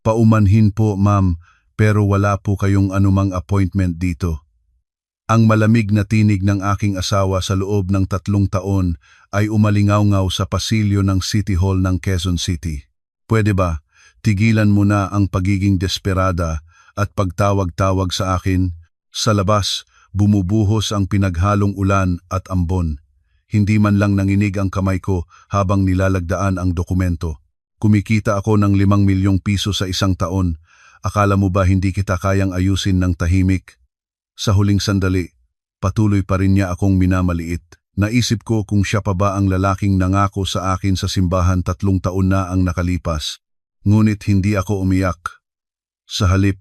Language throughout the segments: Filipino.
Paumanhin po, ma'am, pero wala po kayong anumang appointment dito. Ang malamig na tinig ng aking asawa sa loob ng 3 taon ay umalingaw-ngaw sa pasilyo ng City Hall ng Quezon City. Pwede ba, tigilan mo na ang pagiging desperada at pagtawag-tawag sa akin? Sa labas, bumubuhos ang pinaghalong ulan at ambon. Hindi man lang nanginig ang kamay ko habang nilalagdaan ang dokumento. Kumikita ako ng 5 milyong piso sa 1 taon. Akala mo ba hindi kita kayang ayusin ng tahimik? Sa huling sandali, patuloy pa rin niya akong minamaliit. Naisip ko kung siya pa ba ang lalaking nangako sa akin sa simbahan 3 taon na ang nakalipas. Ngunit hindi ako umiyak. Sa halip,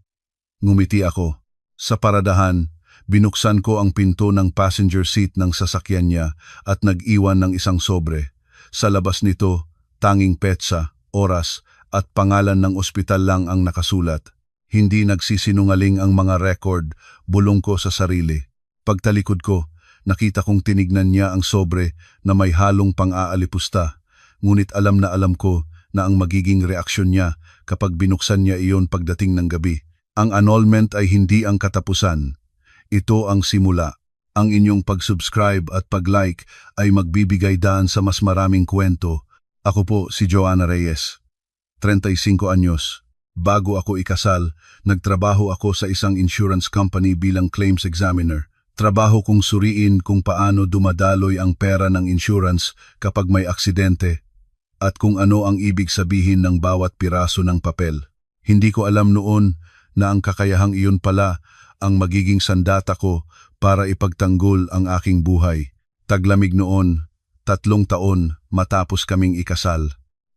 ngumiti ako. Sa paradahan, binuksan ko ang pinto ng passenger seat ng sasakyan niya at nag-iwan ng isang sobre. Sa labas nito, tanging petsa, oras at pangalan ng ospital lang ang nakasulat. Hindi nagsisinungaling ang mga record, bulong ko sa sarili. Pagtalikod ko, nakita kong tinignan niya ang sobre na may halong pang-aalipusta. Ngunit alam na alam ko na ang magiging reaksyon niya kapag binuksan niya iyon pagdating ng gabi. Ang annulment ay hindi ang katapusan. Ito ang simula. Ang inyong pag-subscribe at pag-like ay magbibigay daan sa mas maraming kwento. Ako po si Joanna Reyes, 35 anyos. Bago ako ikasal, nagtrabaho ako sa isang insurance company bilang claims examiner. Trabaho kong suriin kung paano dumadaloy ang pera ng insurance kapag may aksidente at kung ano ang ibig sabihin ng bawat piraso ng papel. Hindi ko alam noon na ang kakayahang iyon pala ang magiging sandata ko para ipagtanggol ang aking buhay. Taglamig noon, 3 taon matapos kaming ikasal.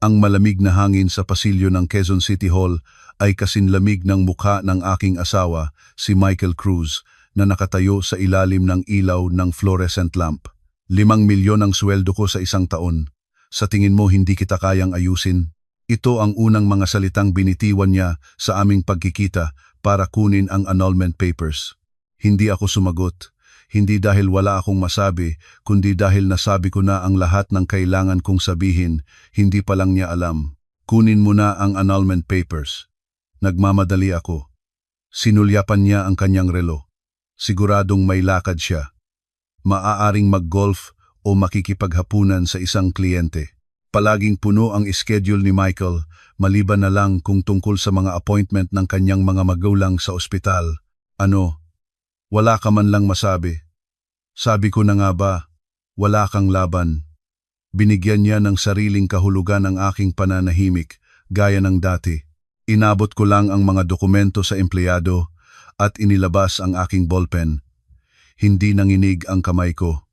Ang malamig na hangin sa pasilyo ng Quezon City Hall ay kasinlamig ng mukha ng aking asawa, si Michael Cruz, na nakatayo sa ilalim ng ilaw ng fluorescent lamp. 5 milyon ang sweldo ko sa 1 taon. Sa tingin mo hindi kita kayang ayusin? Ito ang unang mga salitang binitiwan niya sa aming pagkikita para kunin ang annulment papers. Hindi ako sumagot. Hindi dahil wala akong masabi, kundi dahil nasabi ko na ang lahat ng kailangan kong sabihin, hindi pa lang niya alam. Kunin mo na ang annulment papers. Nagmamadali ako. Sinulyapan niya ang kanyang relo. Siguradong may lakad siya. Maaaring mag-golf o makikipaghapunan sa isang kliyente. Palaging puno ang schedule ni Michael, maliban na lang kung tungkol sa mga appointment ng kanyang mga magulang sa ospital. Wala ka man lang masabi. Sabi ko na nga ba, wala kang laban. Binigyan niya ng sariling kahulugan ang aking pananahimik, gaya ng dati. Inabot ko lang ang mga dokumento sa empleyado at inilabas ang aking ballpen. Hindi nanginig ang kamay ko.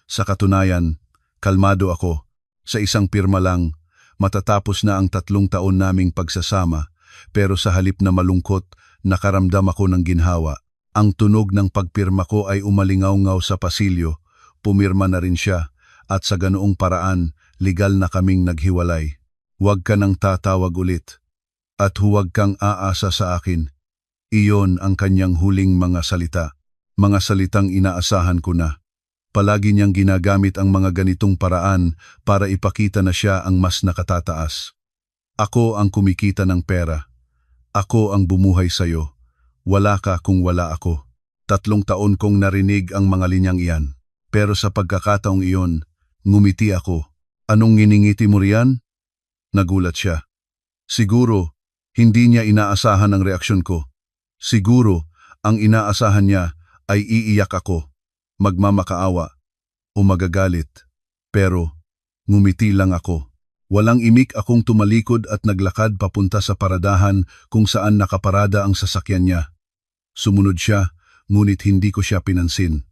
Sa katunayan, kalmado ako. Sa isang pirma lang, matatapos na ang 3 taon naming pagsasama, pero sa halip na malungkot, nakaramdam ako ng ginhawa. Ang tunog ng pagpirma ko ay umalingaw-ngaw sa pasilyo, pumirma na rin siya, at sa ganoong paraan, legal na kaming naghiwalay. Huwag ka nang tatawag ulit, at huwag kang aasa sa akin. Iyon ang kanyang huling mga salita, mga salitang inaasahan ko na. Palagi niyang ginagamit ang mga ganitong paraan para ipakita na siya ang mas nakatataas. Ako ang kumikita ng pera. Ako ang bumuhay sa'yo. Wala ka kung wala ako. 3 taon kong narinig ang mga linyang iyan. Pero sa pagkakataong iyon, ngumiti ako. Anong nginingiti mo riyan? Nagulat siya. Siguro, hindi niya inaasahan ang reaksyon ko. Siguro, ang inaasahan niya ay iiyak ako, magmamakaawa, o magagalit. Pero, ngumiti lang ako. Walang imik akong tumalikod at naglakad papunta sa paradahan kung saan nakaparada ang sasakyan niya. Sumunod siya, ngunit hindi ko siya pinansin.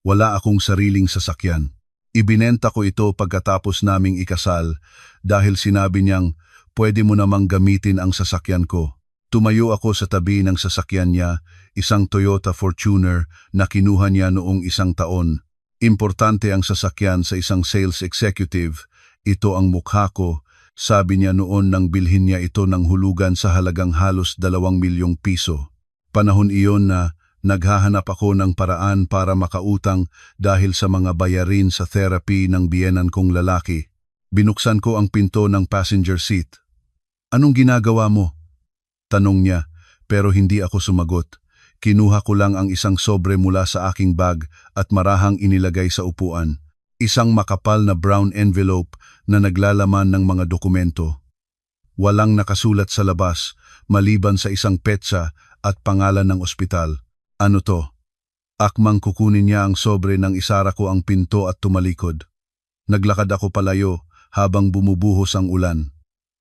Wala akong sariling sasakyan. Ibinenta ko ito pagkatapos naming ikasal dahil sinabi niyang pwede mo namang gamitin ang sasakyan ko. Tumayo ako sa tabi ng sasakyan niya, isang Toyota Fortuner na kinuha niya noong 1 taon. Importante ang sasakyan sa isang sales executive. Ito ang mukha ko, sabi niya noon nang bilhin niya ito ng hulugan sa halagang halos 2 milyong piso. Panahon iyon na naghahanap ako ng paraan para makautang dahil sa mga bayarin sa therapy ng biyenan kong lalaki. Binuksan ko ang pinto ng passenger seat. Anong ginagawa mo? Tanong niya, pero hindi ako sumagot. Kinuha ko lang ang isang sobre mula sa aking bag at marahang inilagay sa upuan. Isang makapal na brown envelope na naglalaman ng mga dokumento. Walang nakasulat sa labas, maliban sa isang petsa at pangalan ng ospital. Ano to? Akmang kukunin niya ang sobre nang isara ko ang pinto at tumalikod. Naglakad ako palayo habang bumubuhos ang ulan.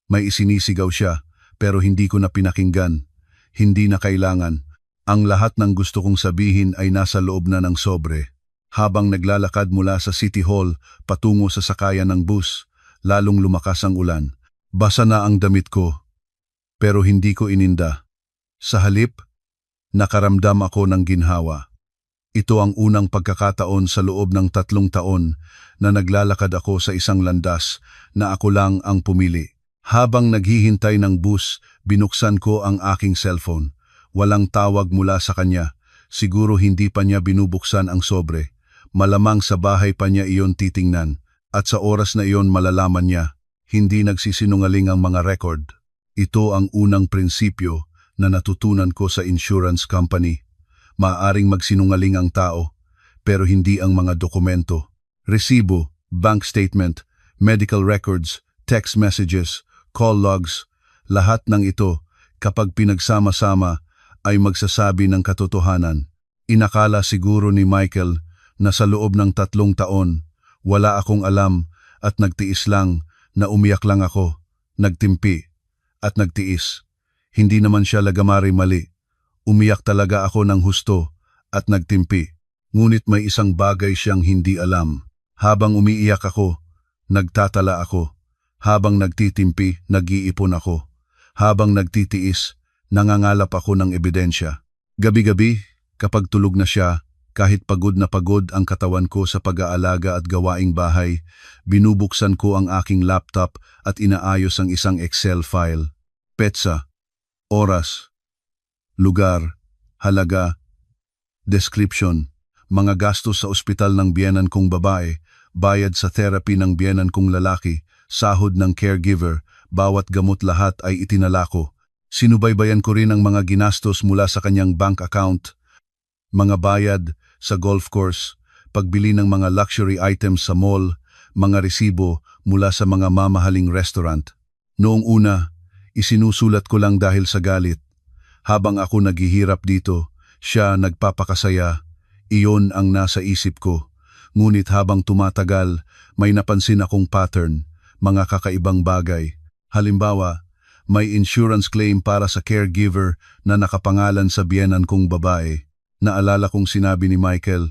May isinisigaw siya, pero hindi ko na pinakinggan. Hindi na kailangan. Ang lahat ng gusto kong sabihin ay nasa loob na ng sobre. Habang naglalakad mula sa City Hall patungo sa sakayan ng bus, lalong lumakas ang ulan. Basa na ang damit ko, pero hindi ko ininda. Sa halip, nakaramdam ako ng ginhawa. Ito ang unang pagkakataon sa loob ng 3 taon na naglalakad ako sa isang landas na ako lang ang pumili. Habang naghihintay ng bus, binuksan ko ang aking cellphone. Walang tawag mula sa kanya. Siguro hindi pa niya binubuksan ang sobre. Malamang sa bahay pa niya iyon titingnan. At sa oras na iyon malalaman niya, hindi nagsisinungaling ang mga record. Ito ang unang prinsipyo na natutunan ko sa insurance company. Maaring magsinungaling ang tao, pero hindi ang mga dokumento. Resibo, bank statement, medical records, text messages, call logs, lahat ng ito, kapag pinagsama-sama, ay magsasabi ng katotohanan. Inakala siguro ni Michael na sa loob ng 3 taon, wala akong alam at nagtiis lang na umiyak lang ako, nagtimpi at nagtiis. Hindi naman siya lagamari mali. Umiyak talaga ako ng husto at nagtimpi. Ngunit may isang bagay siyang hindi alam. Habang umiiyak ako, nagtatala ako. Habang nagtitimpi, nag-iipon ako. Habang nagtitiis, nangangalap ako ng ebidensya. Gabi-gabi, kapag tulog na siya, kahit pagod na pagod ang katawan ko sa pag-aalaga at gawaing bahay, binubuksan ko ang aking laptop at inaayos ang isang Excel file. Petsa, oras, lugar, halaga, description, mga gastos sa ospital ng biyenan kong babae, bayad sa therapy ng biyenan kong lalaki, sahod ng caregiver, bawat gamot lahat ay itinala ko. Sinubaybayan ko rin ang mga ginastos mula sa kanyang bank account, mga bayad sa golf course, pagbili ng mga luxury items sa mall, mga resibo mula sa mga mamahaling restaurant. Noong una, isinusulat ko lang dahil sa galit. Habang ako naghihirap dito, siya nagpapakasaya. Iyon ang nasa isip ko. Ngunit habang tumatagal, may napansin akong pattern, mga kakaibang bagay. Halimbawa, may insurance claim para sa caregiver na nakapangalan sa biyenan kong babae. Naalala kong sinabi ni Michael,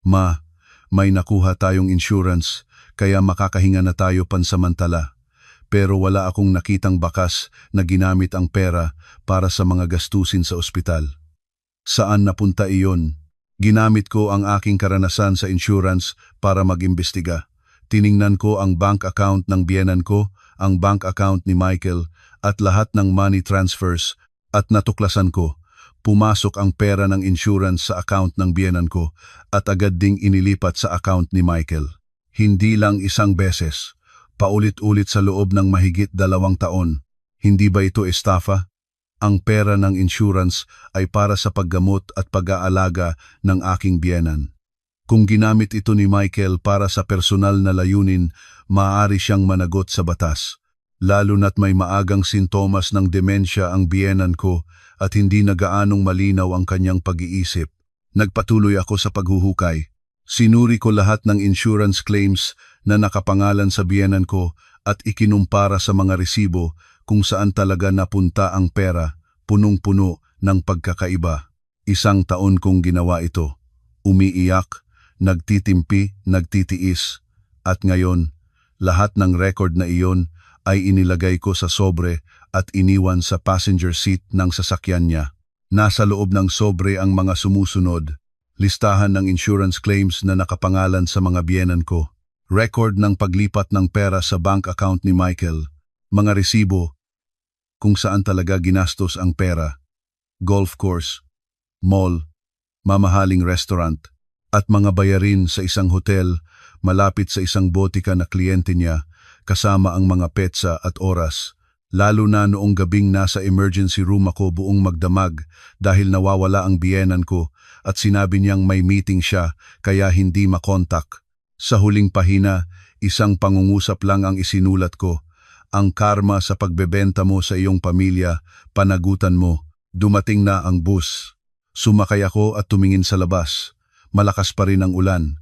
"Ma, may nakuha tayong insurance, kaya makakahinga na tayo pansamantala." Pero wala akong nakitang bakas na ginamit ang pera para sa mga gastusin sa ospital. Saan napunta iyon? Ginamit ko ang aking karanasan sa insurance para mag-imbestiga. Tiningnan ko ang bank account ng biyenan ko, ang bank account ni Michael, at lahat ng money transfers, at natuklasan ko. Pumasok ang pera ng insurance sa account ng biyenan ko at agad ding inilipat sa account ni Michael. Hindi lang isang beses, paulit-ulit sa loob ng mahigit 2 taon. Hindi ba ito estafa? Ang pera ng insurance ay para sa paggamot at pag-aalaga ng aking biyenan. Kung ginamit ito ni Michael para sa personal na layunin, maaari siyang managot sa batas. Lalo na't may maagang sintomas ng demensya ang biyenan ko at hindi na gaanong malinaw ang kanyang pag-iisip. Nagpatuloy ako sa paghuhukay. Sinuri ko lahat ng insurance claims na nakapangalan sa biyenan ko at ikinumpara sa mga resibo kung saan talaga napunta ang pera, punong-puno ng pagkakaiba. 1 taon kong ginawa ito. Umiiyak, nagtitimpi, nagtitiis. At ngayon, lahat ng record na iyon ay inilagay ko sa sobre at iniwan sa passenger seat ng sasakyan niya. Nasa loob ng sobre ang mga sumusunod, listahan ng insurance claims na nakapangalan sa mga biyenan ko, record ng paglipat ng pera sa bank account ni Michael, mga resibo kung saan talaga ginastos ang pera, golf course, mall, mamahaling restaurant, at mga bayarin sa isang hotel malapit sa isang botika na kliyente niya kasama ang mga petsa at oras. Lalo na noong gabing nasa emergency room ako buong magdamag dahil nawawala ang biyenan ko at sinabi niyang may meeting siya kaya hindi makontak. Sa huling pahina, isang pangungusap lang ang isinulat ko. Ang karma sa pagbebenta mo sa iyong pamilya, panagutan mo. Dumating na ang bus. Sumakay ako at tumingin sa labas. Malakas pa rin ang ulan.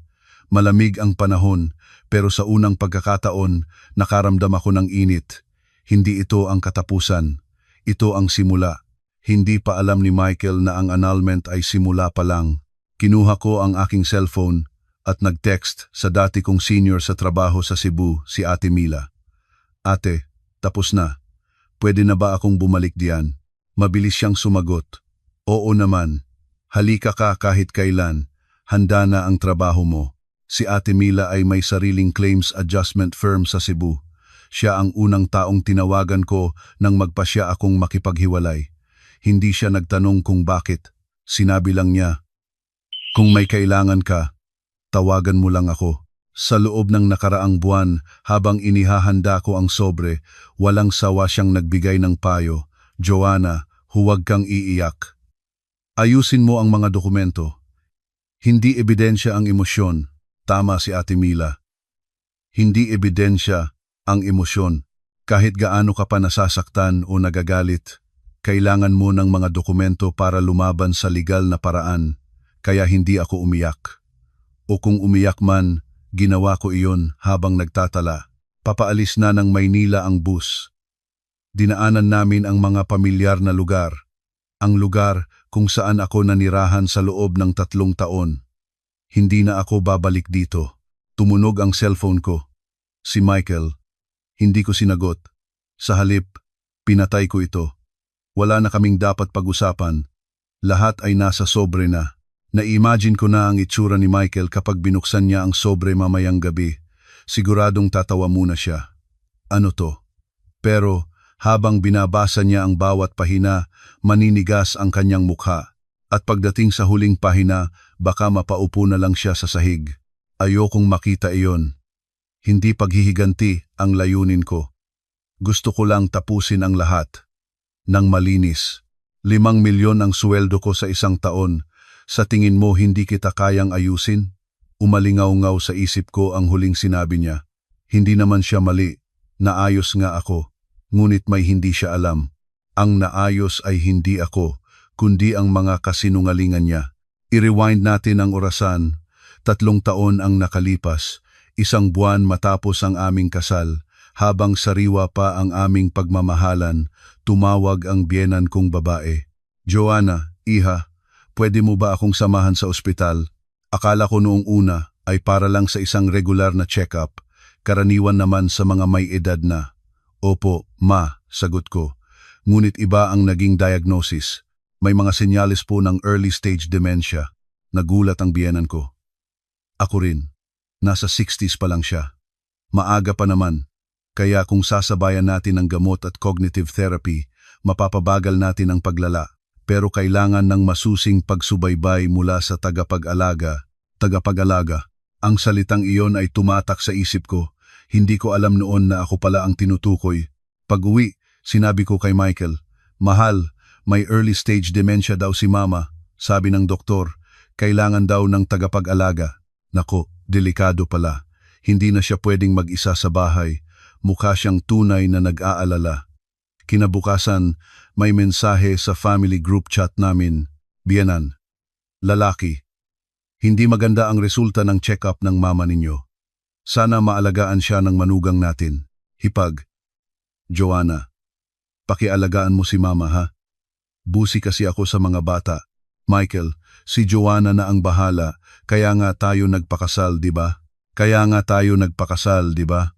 Malamig ang panahon, pero sa unang pagkakataon, nakaramdam ako ng init. Hindi ito ang katapusan. Ito ang simula. Hindi pa alam ni Michael na ang annulment ay simula pa lang. Kinuha ko ang aking cellphone at nag-text sa dati kong senior sa trabaho sa Cebu, si Ate Mila. Ate, tapos na. Pwede na ba akong bumalik diyan? Mabilis siyang sumagot. Oo naman. Halika ka kahit kailan. Handa na ang trabaho mo. Si Ate Mila ay may sariling claims adjustment firm sa Cebu. Siya ang unang taong tinawagan ko nang magpasya akong makipaghiwalay. Hindi siya nagtanong kung bakit. Sinabi lang niya, kung may kailangan ka, tawagan mo lang ako. Sa loob ng nakaraang buwan, habang inihahanda ko ang sobre, walang sawa siyang nagbigay ng payo. Joanna, huwag kang iiyak. Ayusin mo ang mga dokumento. Hindi ebidensya ang emosyon. Tama si Ate Mila. Hindi ebidensya ang emosyon. Kahit gaano ka pa nasasaktan o nagagalit, kailangan mo ng mga dokumento para lumaban sa legal na paraan. Kaya hindi ako umiyak. O kung umiyak man, ginawa ko iyon habang nagtatala. Papaalis na ng Maynila ang bus. Dinaanan namin ang mga pamilyar na lugar. Ang lugar kung saan ako nanirahan sa loob ng 3 taon. Hindi na ako babalik dito. Tumunog ang cellphone ko. Si Michael. Hindi ko sinagot. Sa halip, pinatay ko ito. Wala na kaming dapat pag-usapan. Lahat ay nasa sobre na. Na-imagine ko na ang itsura ni Michael kapag binuksan niya ang sobre mamayang gabi. Siguradong tatawa muna siya. Ano to? Pero habang binabasa niya ang bawat pahina, maninigas ang kanyang mukha. At pagdating sa huling pahina, baka mapaupo na lang siya sa sahig. Ayokong makita iyon. Hindi paghihiganti ang layunin ko. Gusto ko lang tapusin ang lahat. Nang malinis. 5 milyon ang sweldo ko sa 1 taon. Sa tingin mo hindi kita kayang ayusin? Umalingaw-ngaw sa isip ko ang huling sinabi niya. Hindi naman siya mali. Naayos nga ako. Ngunit may hindi siya alam. Ang naayos ay hindi ako, kundi ang mga kasinungalingan niya. I-rewind natin ang orasan. 3 taon ang nakalipas. 1 buwan matapos ang aming kasal, habang sariwa pa ang aming pagmamahalan, tumawag ang biyenan kong babae. Joanna, iha, pwede mo ba akong samahan sa ospital? Akala ko noong una ay para lang sa isang regular na check-up, karaniwan naman sa mga may edad na. Opo, ma, sagot ko. Ngunit iba ang naging diagnosis. May mga senyales po ng early stage dementia. Nagulat ang biyenan ko. Ako rin. Nasa 60s pa lang siya. Maaga pa naman. Kaya kung sasabayan natin ang gamot at cognitive therapy, mapapabagal natin ang paglala. Pero kailangan ng masusing pagsubaybay mula sa tagapag-alaga. Tagapag-alaga. Ang salitang iyon ay tumatak sa isip ko. Hindi ko alam noon na ako pala ang tinutukoy. Pag-uwi, sinabi ko kay Michael, Mahal, may early stage dementia daw si Mama. Sabi ng doktor, kailangan daw ng tagapag-alaga. Nako, delikado pala. Hindi na siya pwedeng mag-isa sa bahay. Mukha siyang tunay na nag-aalala. Kinabukasan, may mensahe sa family group chat namin. Biyenan. Lalaki. Hindi maganda ang resulta ng check-up ng mama ninyo. Sana maalagaan siya ng manugang natin. Hipag. Joanna. Pakialagaan mo si Mama ha. Busi kasi ako sa mga bata. Michael, si Joanna na ang bahala. Kaya nga tayo nagpakasal, di ba? Kaya nga tayo nagpakasal, di ba?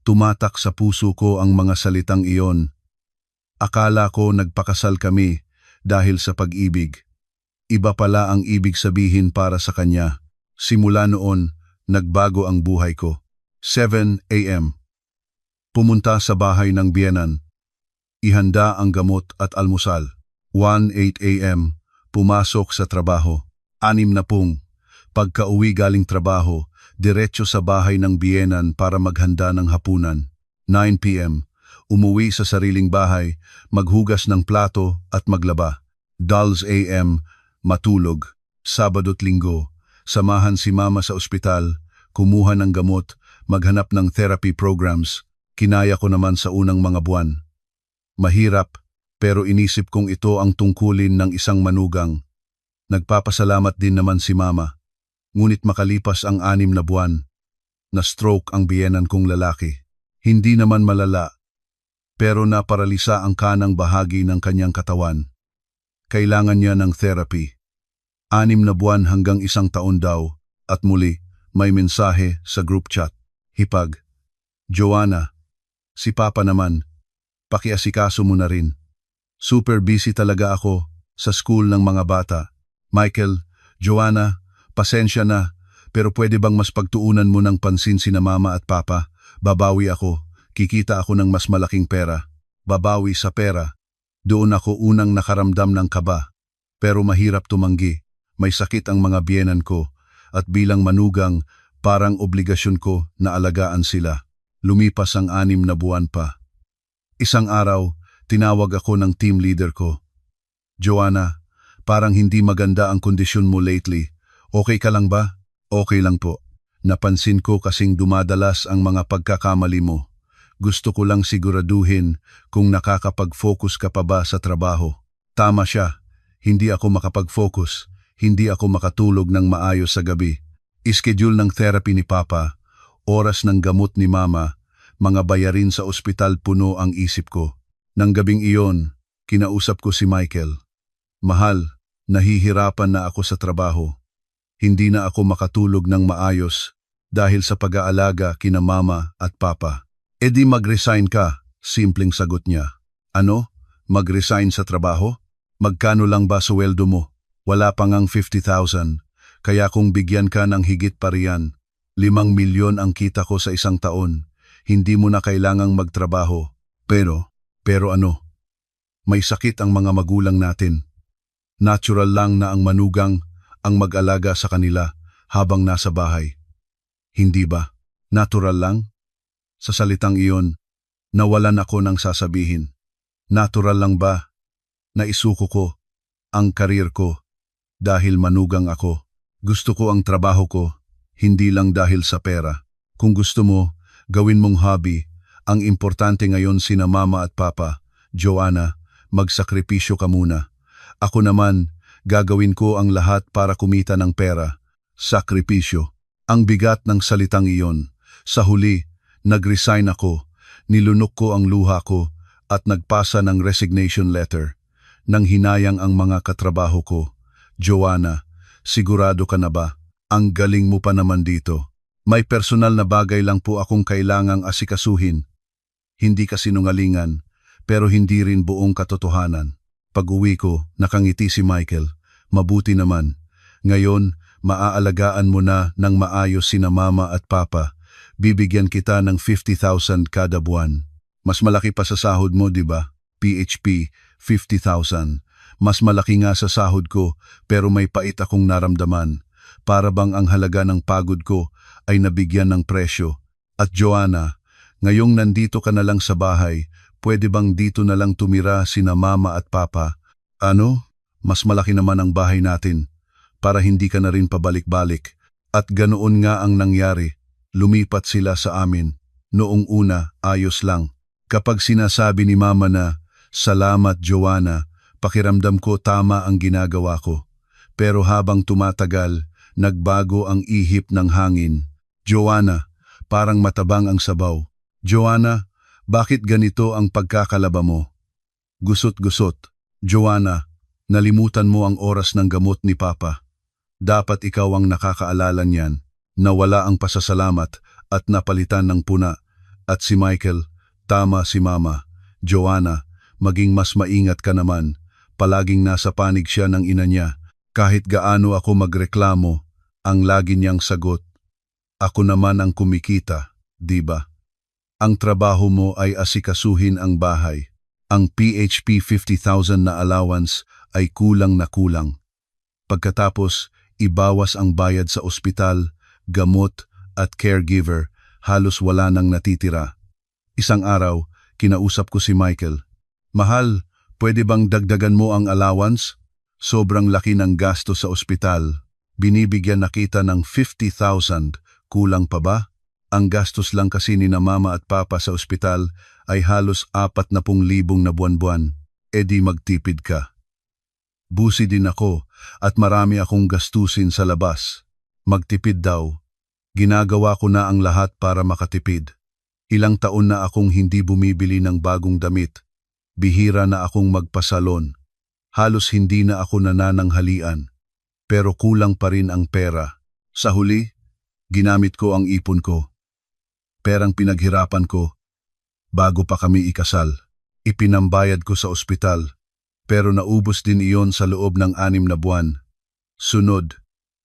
Tumatak sa puso ko ang mga salitang iyon. Akala ko nagpakasal kami dahil sa pag-ibig. Iba pala ang ibig sabihin para sa kanya. Simula noon, nagbago ang buhay ko. 7 a.m. Pumunta sa bahay ng biyenan. Ihanda ang gamot at almusal. 1:08 a.m. Pumasok sa trabaho. 6:00. Pagka-uwi galing trabaho, diretso sa bahay ng biyenan para maghanda ng hapunan. 9 p.m. umuwi sa sariling bahay, maghugas ng plato at maglaba. Dolls AM, matulog. Sabado't Linggo, samahan si mama sa ospital, kumuha ng gamot, maghanap ng therapy programs. Kinaya ko naman sa unang mga buwan. Mahirap, pero inisip kong ito ang tungkulin ng isang manugang. Nagpapasalamat din naman si mama. Ngunit makalipas ang 6 na buwan, na-stroke ang biyenan kong lalaki. Hindi naman malala, pero naparalisa ang kanang bahagi ng kanyang katawan. Kailangan niya ng therapy. 6 na buwan hanggang 1 taon daw, at muli, may mensahe sa group chat. Hipag, Joanna, si Papa naman, pakiasikaso mo na rin. Super busy talaga ako sa school ng mga bata. Michael, Joanna, pasensya na, pero pwede bang mas pagtuunan mo ng pansin sina mama at papa? Babawi ako, kikita ako ng mas malaking pera. Babawi sa pera. Doon ako unang nakaramdam ng kaba. Pero mahirap tumanggi. May sakit ang mga biyenan ko, at bilang manugang, parang obligasyon ko na alagaan sila. Lumipas ang 6 na buwan pa. Isang araw, tinawag ako ng team leader ko. Joanna, parang hindi maganda ang kondisyon mo lately. Okay ka lang ba? Okay lang po. Napansin ko kasing dumadalas ang mga pagkakamali mo. Gusto ko lang siguraduhin kung nakakapag-focus ka pa ba sa trabaho. Tama siya. Hindi ako makapag-focus. Hindi ako makatulog ng maayos sa gabi. Ischedule ng therapy ni Papa, oras ng gamot ni Mama, mga bayarin sa ospital puno ang isip ko. Nang gabing iyon, kinausap ko si Michael. Mahal, nahihirapan na ako sa trabaho. Hindi na ako makatulog ng maayos dahil sa pag-aalaga kina Mama at Papa. E di mag-resign ka, simpleng sagot niya. Ano? Mag-resign sa trabaho? Magkano lang ba sweldo mo? Wala pa ngang 50,000, kaya kung bigyan ka ng higit pa riyan, 5 milyon ang kita ko sa 1 taon, hindi mo na kailangang magtrabaho. Pero ano? May sakit ang mga magulang natin. Natural lang na ang manugang ang mag-alaga sa kanila habang nasa bahay. Hindi ba? Natural lang? Sa salitang iyon, nawalan ako ng sasabihin. Natural lang ba na isuko ko ang karir ko dahil manugang ako? Gusto ko ang trabaho ko, hindi lang dahil sa pera. Kung gusto mo, gawin mong hobby. Ang importante ngayon sina Mama at Papa. Joanna, magsakripisyo ka muna. Ako naman, gagawin ko ang lahat para kumita ng pera. Sakripisyo. Ang bigat ng salitang iyon. Sa huli, nag-resign ako. Nilunok ko ang luha ko at nagpasa ng resignation letter. Nang hinayang ang mga katrabaho ko. Joanna, sigurado ka na ba? Ang galing mo pa naman dito. May personal na bagay lang po akong kailangang asikasuhin. Hindi kasinungalingan, pero hindi rin buong katotohanan. Pag-uwi ko, nakangiti si Michael. Mabuti naman. Ngayon, maaalagaan mo na ng maayos sina Mama at Papa. Bibigyan kita ng 50,000 kada buwan. Mas malaki pa sa sahod mo, di ba? PHP, 50,000. Mas malaki nga sa sahod ko, pero may pait akong naramdaman. Para bang ang halaga ng pagod ko ay nabigyan ng presyo. At Joanna, ngayong nandito ka na lang sa bahay, pwede bang dito na lang tumira sina Mama at Papa? Ano? Mas malaki naman ang bahay natin, para hindi ka na rin pabalik-balik. At ganoon nga ang nangyari. Lumipat sila sa amin. Noong una, ayos lang. Kapag sinasabi ni Mama na, "Salamat Joanna," pakiramdam ko tama ang ginagawa ko. Pero habang tumatagal, nagbago ang ihip ng hangin. Joanna, parang matabang ang sabaw. Joanna, bakit ganito ang pagkakalaba mo? Gusot-gusot. Joanna, nalimutan mo ang oras ng gamot ni Papa. Dapat ikaw ang nakakaalala niyan. Nawala ang pasasalamat at napalitan ng puna. At si Michael, tama si Mama. Joanna, maging mas maingat ka naman. Palaging nasa panig siya ng ina niya. Kahit gaano ako magreklamo, ang lagi niyang sagot, "Ako naman ang kumikita, di ba? Ang trabaho mo ay asikasuhin ang bahay. Ang PHP 50,000 na allowance ay kulang na kulang. Pagkatapos, ibawas ang bayad sa ospital, gamot at caregiver, halos wala nang natitira." Isang araw, kinausap ko si Michael. Mahal, pwede bang dagdagan mo ang allowance? Sobrang laki ng gasto sa ospital. Binibigyan na kita ng 50,000. Kulang pa ba? Ang gastos lang kasi ni na mama at papa sa ospital ay halos 40,000 na buwan-buwan. E di magtipid ka. Busi din ako at marami akong gastusin sa labas. Magtipid daw. Ginagawa ko na ang lahat para makatipid. Ilang taon na akong hindi bumibili ng bagong damit. Bihira na akong magpasalon. Halos hindi na ako nanananghalian. Pero kulang pa rin ang pera. Sa huli, ginamit ko ang ipon ko. Perang pinaghirapan ko. Bago pa kami ikasal, ipinambayad ko sa ospital. Pero naubos din iyon sa loob ng 6 na buwan. Sunod,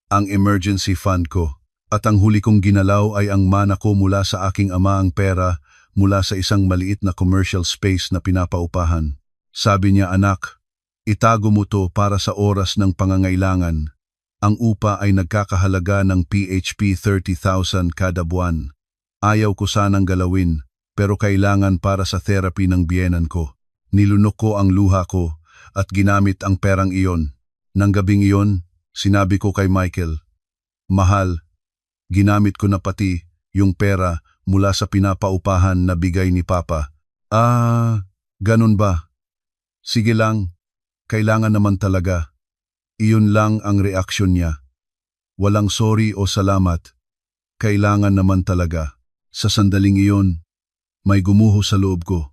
ang emergency fund ko. At ang huli kong ginalaw ay ang mana ko mula sa aking ama, ang pera mula sa isang maliit na commercial space na pinapaupahan. Sabi niya, anak, itago mo to para sa oras ng pangangailangan. Ang upa ay nagkakahalaga ng PHP 30,000 kada buwan. Ayaw ko sanang galawin, pero kailangan para sa therapy ng biyenan ko. Nilunok ko ang luha ko at ginamit ang perang iyon. Nang gabing iyon, sinabi ko kay Michael, mahal, ginamit ko na pati yung pera mula sa pinapaupahan na bigay ni Papa. Ganun ba? Sige lang, kailangan naman talaga. Iyon lang ang reaksyon niya. Walang sorry o salamat. Kailangan naman talaga. Sa sandaling iyon, may gumuho sa loob ko.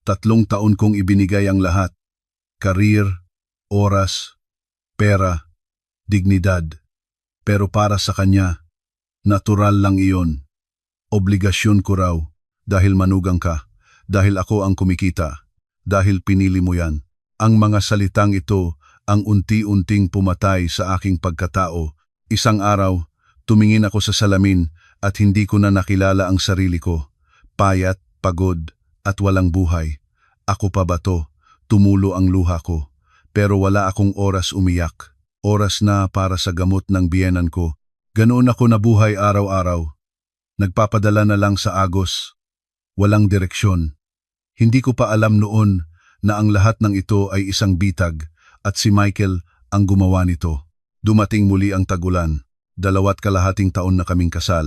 3 taon kong ibinigay ang lahat. Career, oras, pera, dignidad. Pero para sa kanya, natural lang iyon. Obligasyon ko raw, dahil manugang ka, dahil ako ang kumikita, dahil pinili mo yan. Ang mga salitang ito ang unti-unting pumatay sa aking pagkatao. Isang araw, tumingin ako sa salamin at hindi ko na nakilala ang sarili ko. Payat, pagod, at walang buhay. Ako pa ba to? Tumulo ang luha ko. Pero wala akong oras umiyak. Oras na para sa gamot ng biyenan ko. Ganoon ako nabuhay araw-araw. Nagpapadala na lang sa agos. Walang direksyon. Hindi ko pa alam noon na ang lahat ng ito ay isang bitag at si Michael ang gumawa nito. Dumating muli ang tagulan. 2.5 taon na kaming kasal.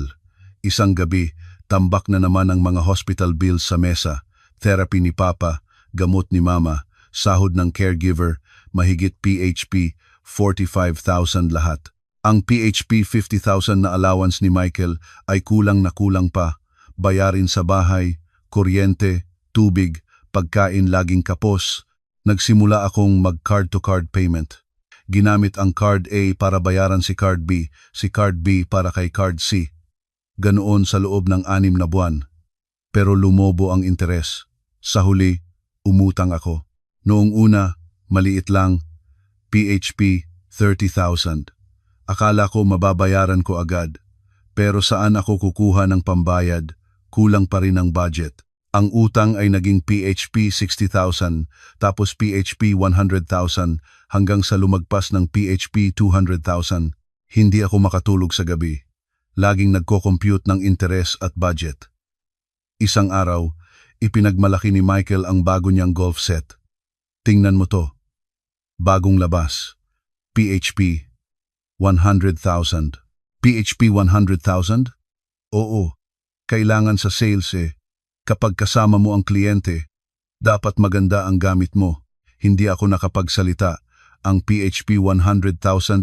Isang gabi, tambak na naman ang mga hospital bills sa mesa. Therapy ni Papa, gamot ni Mama, sahod ng caregiver, mahigit PHP 45,000 lahat. Ang PHP 50,000 na allowance ni Michael ay kulang na kulang pa. Bayarin sa bahay, kuryente, tubig, pagkain laging kapos. Nagsimula akong mag-card-to-card payment. Ginamit ang card A para bayaran si card B, si card B para kay card C. Ganoon sa loob ng 6 na buwan. Pero lumobo ang interes. Sa huli, umutang ako. Noong una, maliit lang, PHP 30,000. Akala ko mababayaran ko agad. Pero saan ako kukuha ng pambayad? Kulang pa rin ang budget. Ang utang ay naging PHP 60,000, tapos PHP 100,000 hanggang sa lumagpas ng PHP 200,000. Hindi ako makatulog sa gabi. Laging nagko-compute ng interes at budget. Isang araw, ipinagmalaki ni Michael ang bago niyang golf set. Tingnan mo to. Bagong labas. PHP 100,000. PHP 100,000? Oo, kailangan sa sales eh. Kapag kasama mo ang kliyente, dapat maganda ang gamit mo. Hindi ako nakapagsalita. Ang PHP 100,000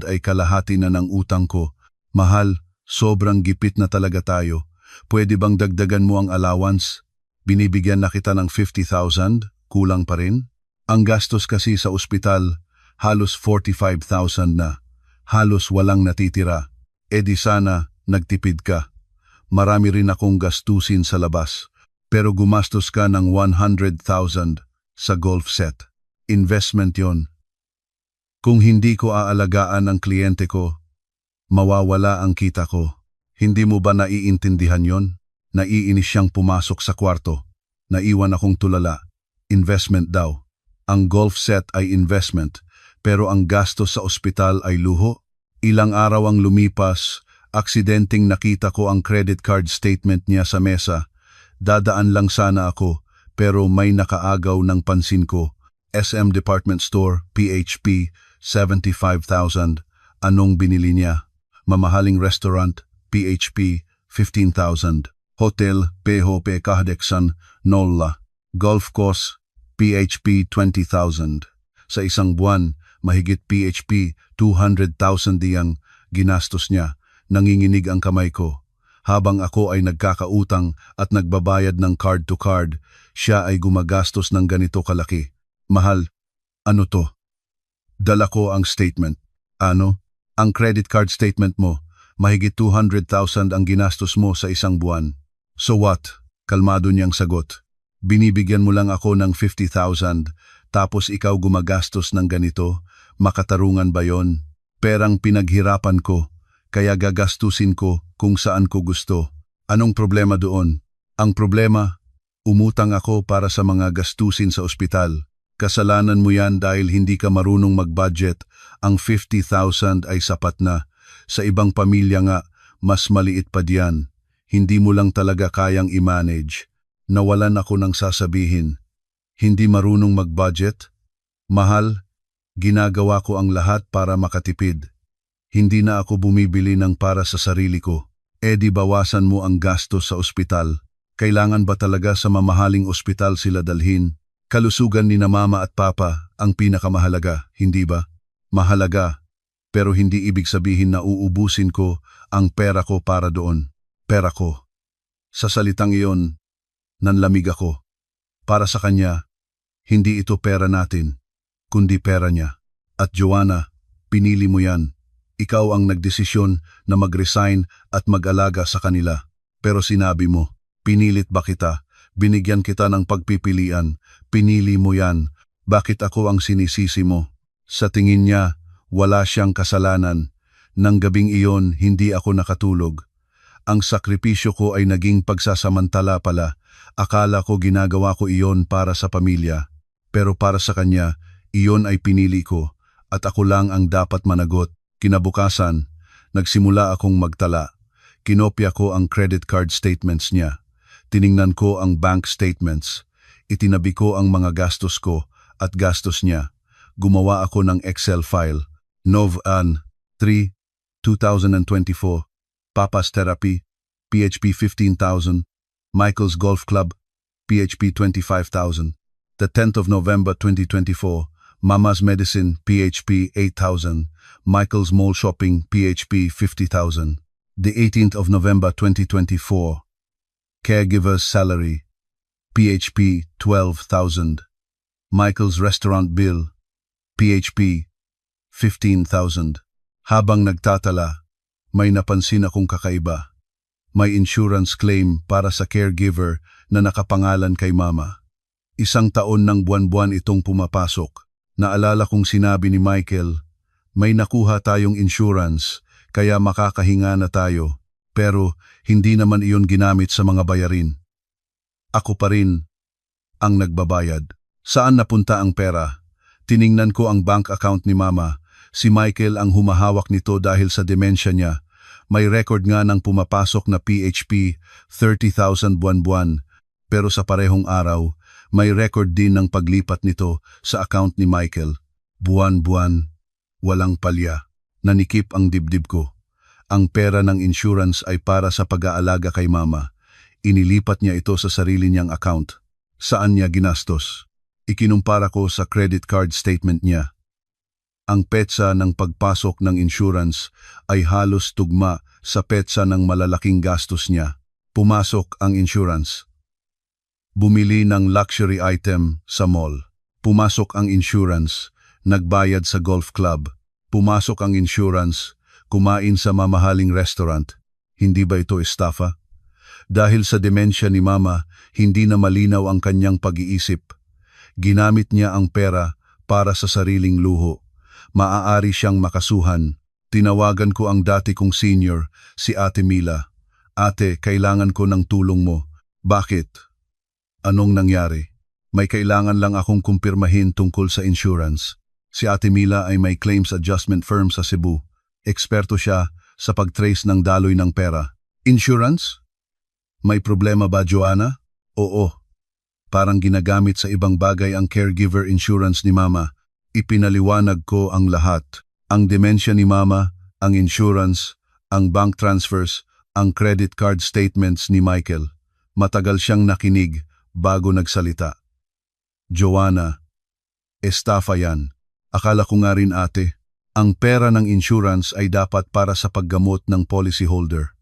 ay kalahati na ng utang ko. Mahal, sobrang gipit na talaga tayo. Pwede bang dagdagan mo ang allowance? Binibigyan na kita ng 50,000, kulang pa rin? Ang gastos kasi sa ospital, halos 45,000 na. Halos walang natitira. E di sana, nagtipid ka. Marami rin akong gastusin sa labas. Pero gumastos ka ng 100,000 sa golf set. Investment yon. Kung hindi ko aalagaan ang kliyente ko, mawawala ang kita ko. Hindi mo ba naiintindihan yon? Naiinis siyang pumasok sa kwarto. Naiwan akong tulala. Investment daw. Ang golf set ay investment, pero ang gastos sa ospital ay luho. Ilang araw ang lumipas, aksidenteng nakita ko ang credit card statement niya sa mesa. Dadaan lang sana ako, pero may nakaagaw ng pansin ko. SM Department Store, PHP, 75,000. Anong binili niya? Mamahaling restaurant, PHP, 15,000. Hotel, PHP Kahdeksan, Nolla. Golf course, PHP, 20,000. Sa isang buwan, mahigit PHP, 200,000 diyang ginastos niya. Nanginginig ang kamay ko. Habang ako ay nagkakautang at nagbabayad ng card to card, siya ay gumagastos ng ganito kalaki. Mahal, ano to? Dala ko ang statement. Ano? Ang credit card statement mo, mahigit 200,000 ang ginastos mo sa isang buwan. So what? Kalmado niyang sagot. Binibigyan mo lang ako ng 50,000, tapos ikaw gumagastos ng ganito? Makatarungan ba yon? Perang pinaghirapan ko, kaya gagastusin ko kung saan ko gusto. Anong problema doon? Ang problema, umutang ako para sa mga gastusin sa ospital. Kasalanan mo yan dahil hindi ka marunong mag-budget. Ang 50,000 ay sapat na. Sa ibang pamilya nga, mas maliit pa diyan. Hindi mo lang talaga kayang i-manage. Nawalan ako ng sasabihin. Hindi marunong mag-budget? Mahal, ginagawa ko ang lahat para makatipid. Hindi na ako bumibili ng para sa sarili ko. Di bawasan mo ang gastos sa ospital. Kailangan ba talaga sa mamahaling ospital sila dalhin? Kalusugan ni na mama at papa ang pinakamahalaga, hindi ba? Mahalaga, pero hindi ibig sabihin na uubusin ko ang pera ko para doon. Pera ko. Sa salitang iyon, nanlamig ako. Para sa kanya, hindi ito pera natin, kundi pera niya. At Joanna, pinili mo yan. Ikaw ang nagdesisyon na mag-resign at mag-alaga sa kanila. Pero sinabi mo, pinilit ba kita? Binigyan kita ng pagpipilian. Pinili mo yan. Bakit ako ang sinisisi mo? Sa tingin niya, wala siyang kasalanan. Nang gabing iyon, hindi ako nakatulog. Ang sakripisyo ko ay naging pagsasamantala pala. Akala ko ginagawa ko iyon para sa pamilya. Pero para sa kanya, iyon ay pinili ko. At ako lang ang dapat managot. Kinabukasan, nagsimula akong magtala. Kinopya ko ang credit card statements niya. Tiningnan ko ang bank statements. Itinabi ko ang mga gastos ko at gastos niya. Gumawa ako ng Excel file. Nov-an 3, 2024. Papa's Therapy, PHP 15,000. Michael's Golf Club, PHP 25,000. The 10th of November 2024. Mama's Medicine, PHP 8,000. Michael's Mall Shopping, PHP 50,000. The 18th of November 2024. Caregiver's Salary, PHP 12,000. Michael's Restaurant Bill, PHP 15,000. Habang nagtatala, may napansin akong kakaiba. May insurance claim para sa caregiver na nakapangalan kay mama. 1 taon ng buwan-buwan itong pumapasok. Naalala kong sinabi ni Michael, may nakuha tayong insurance, kaya makakahinga na tayo. Pero hindi naman iyon ginamit sa mga bayarin. Ako pa rin ang nagbabayad. Saan napunta ang pera? Tiningnan ko ang bank account ni mama. Si Michael ang humahawak nito dahil sa demensya niya. May record nga ng pumapasok na PHP 30,000 buwan-buwan. Pero sa parehong araw, may record din ng paglipat nito sa account ni Michael. Buwan-buwan, walang palya. Nanikip ang dibdib ko. Ang pera ng insurance ay para sa pag-aalaga kay mama. Inilipat niya ito sa sarili niyang account. Saan niya ginastos? Ikinumpara ko sa credit card statement niya. Ang petsa ng pagpasok ng insurance ay halos tugma sa petsa ng malalaking gastos niya. Pumasok ang insurance. Bumili ng luxury item sa mall. Pumasok ang insurance. Nagbayad sa golf club. Pumasok ang insurance. Kumain sa mamahaling restaurant. Hindi ba ito estafa? Dahil sa demensya ni mama, hindi na malinaw ang kanyang pag-iisip. Ginamit niya ang pera para sa sariling luho. Maaari siyang makasuhan. Tinawagan ko ang dati kong senior, si Ate Mila. Ate, kailangan ko ng tulong mo. Bakit? Anong nangyari? May kailangan lang akong kumpirmahin tungkol sa insurance. Si Ate Mila ay may claims adjustment firm sa Cebu. Eksperto siya sa pag-trace ng daloy ng pera. Insurance? May problema ba, Joanna? Oo. Parang ginagamit sa ibang bagay ang caregiver insurance ni Mama. Ipinaliwanag ko ang lahat. Ang demensya ni Mama, ang insurance, ang bank transfers, ang credit card statements ni Michael. Matagal siyang nakinig bago nagsalita. Joanna, estafa yan. Akala ko nga rin ate. Ang pera ng insurance ay dapat para sa paggamot ng policyholder.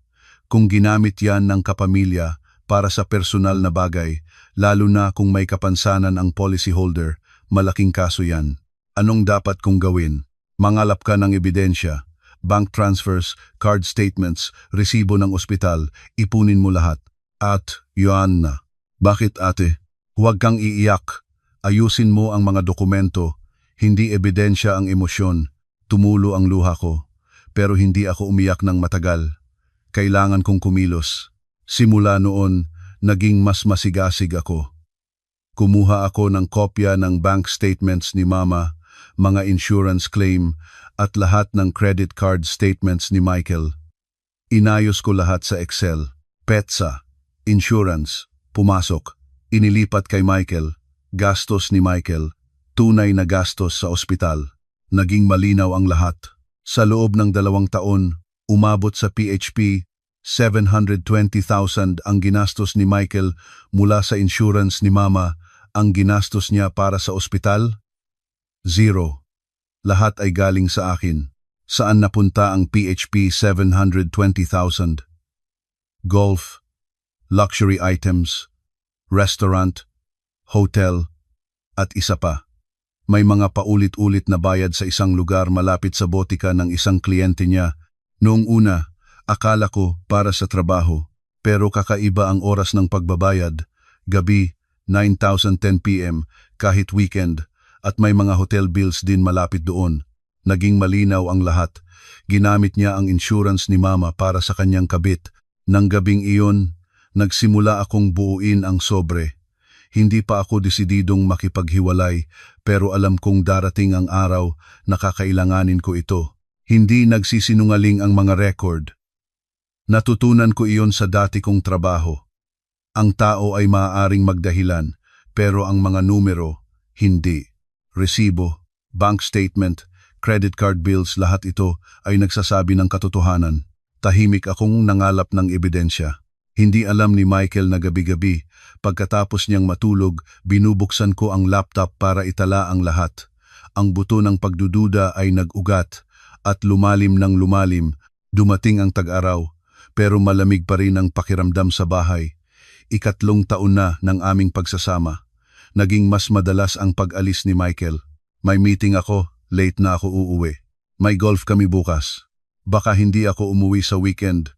Kung ginamit yan ng kapamilya para sa personal na bagay, lalo na kung may kapansanan ang policyholder, malaking kaso yan. Anong dapat kong gawin? Mangalap ka ng ebidensya, bank transfers, card statements, resibo ng ospital, ipunin mo lahat. At, Joanna, bakit ate? Huwag kang iiyak. Ayusin mo ang mga dokumento, hindi ebidensya ang emosyon. Tumulo ang luha ko, pero hindi ako umiyak ng matagal. Kailangan kong kumilos. Simula noon, naging mas masigasig ako. Kumuha ako ng kopya ng bank statements ni Mama, mga insurance claim, at lahat ng credit card statements ni Michael. Inayos ko lahat sa Excel. PETSA, insurance, pumasok. Inilipat kay Michael, gastos ni Michael, tunay na gastos sa ospital. Naging malinaw ang lahat. Sa loob ng 2 taon, umabot sa PHP, 720,000 ang ginastos ni Michael mula sa insurance ni Mama. Ang ginastos niya para sa ospital? 0. Lahat ay galing sa akin. Saan napunta ang PHP 720,000? Golf, luxury items, restaurant, hotel, at isa pa. May mga paulit-ulit na bayad sa isang lugar malapit sa botika ng isang kliyente niya. Noong una, akala ko para sa trabaho, pero kakaiba ang oras ng pagbabayad. Gabi, 9:10 p.m., kahit weekend, at may mga hotel bills din malapit doon. Naging malinaw ang lahat. Ginamit niya ang insurance ni Mama para sa kanyang kabit. Nang gabing iyon, nagsimula akong buuin ang sobre. Hindi pa ako desididong makipaghiwalay, pero alam kong darating ang araw na kakailanganin ko ito. Hindi nagsisinungaling ang mga record. Natutunan ko iyon sa dati kong trabaho. Ang tao ay maaaring magdahilan, pero ang mga numero, hindi. Resibo, bank statement, credit card bills, lahat ito ay nagsasabi ng katotohanan. Tahimik akong nangalap ng ebidensya. Hindi alam ni Michael na gabi-gabi, pagkatapos niyang matulog, binubuksan ko ang laptop para itala ang lahat. Ang buto ng pagdududa ay nag-ugat at lumalim ng lumalim. Dumating ang tag-araw, pero malamig pa rin ang pakiramdam sa bahay. 3 taon na ng aming pagsasama. Naging mas madalas ang pag-alis ni Michael. May meeting ako, late na ako uuwi. May golf kami bukas. Baka hindi ako umuwi sa weekend.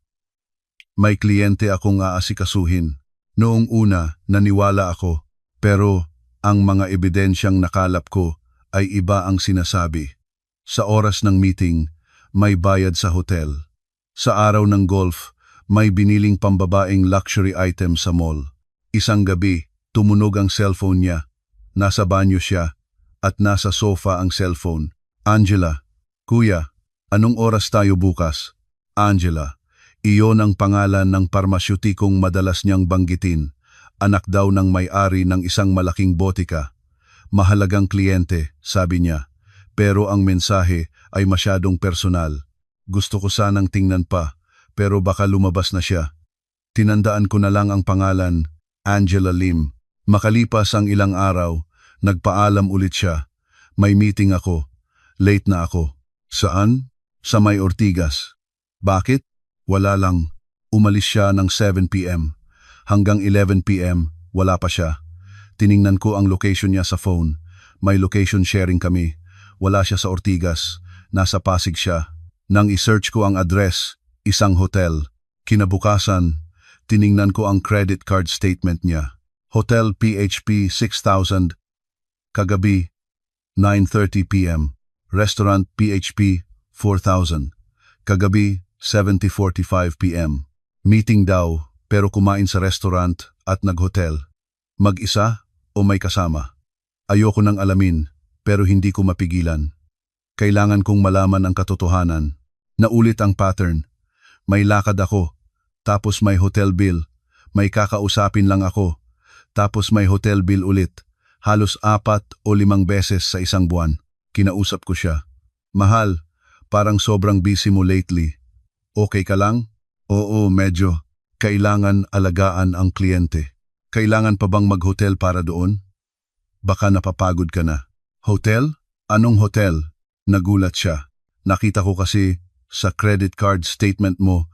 May kliyente akong aasikasuhin. Noong una, naniwala ako, pero ang mga ebidensyang nakalap ko ay iba ang sinasabi. Sa oras ng meeting, may bayad sa hotel. Sa araw ng golf, may biniling pambabaeng luxury item sa mall. Isang gabi, tumunog ang cellphone niya. Nasa banyo siya at nasa sofa ang cellphone. Angela, Kuya, anong oras tayo bukas? Angela, iyon ang pangalan ng parmasyutikong madalas niyang banggitin. Anak daw ng may-ari ng isang malaking botika. Mahalagang kliyente, sabi niya. Pero ang mensahe ay masyadong personal. Gusto ko sanang tingnan pa, pero baka lumabas na siya. Tinandaan ko na lang ang pangalan, Angela Lim. Makalipas ang ilang araw, nagpaalam ulit siya. May meeting ako. Late na ako. Saan? Sa May Ortigas. Bakit? Wala lang. Umalis siya ng 7 p.m. Hanggang 11 p.m. wala pa siya. Tiningnan ko ang location niya sa phone. May location sharing kami. Wala siya sa Ortigas. Nasa Pasig siya. Nang i-search ko ang address, isang hotel. Kinabukasan, tiningnan ko ang credit card statement niya. Hotel PHP 6,000. Kagabi, 9:30 p.m. Restaurant PHP 4,000. Kagabi, 7:45 p.m. Meeting daw, pero kumain sa restaurant at nag-hotel. Mag-isa o may kasama? Ayoko nang alamin, pero hindi ko mapigilan. Kailangan kong malaman ang katotohanan. Naulit ang pattern. May lakad ako, tapos may hotel bill, may kakausapin lang ako, Tapos may hotel bill ulit. Halos 4 o 5 beses sa isang buwan. Kinausap ko siya. Mahal, parang sobrang busy mo lately. Okay ka lang? Oo, medyo. Kailangan alagaan ang kliyente. Kailangan pa bang mag-hotel para doon? Baka napapagod ka na. Hotel? Anong hotel? Nagulat siya. Nakita ko kasi sa credit card statement mo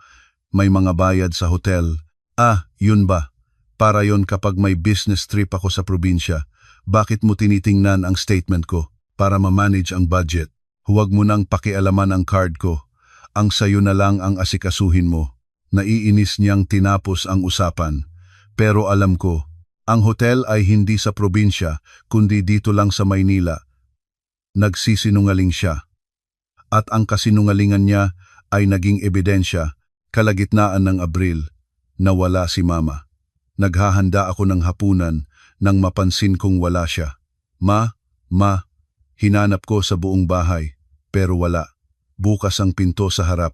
may mga bayad sa hotel. Ah, yun ba? Para yon kapag may business trip ako sa probinsya. Bakit mo tinitingnan ang statement ko? Para ma-manage ang budget. Huwag mo nang pakialaman ang card ko. Ang sayo na lang ang asikasuhin mo. Naiinis niyang tinapos ang usapan. Pero alam ko, ang hotel ay hindi sa probinsya, kundi dito lang sa Maynila. Nagsisinungaling siya. At ang kasinungalingan niya ay naging ebidensya, kalagitnaan ng Abril, nawala si Mama. Naghahanda ako ng hapunan nang mapansin kong wala siya. Ma, hinanap ko sa buong bahay, pero wala. Bukas ang pinto sa harap.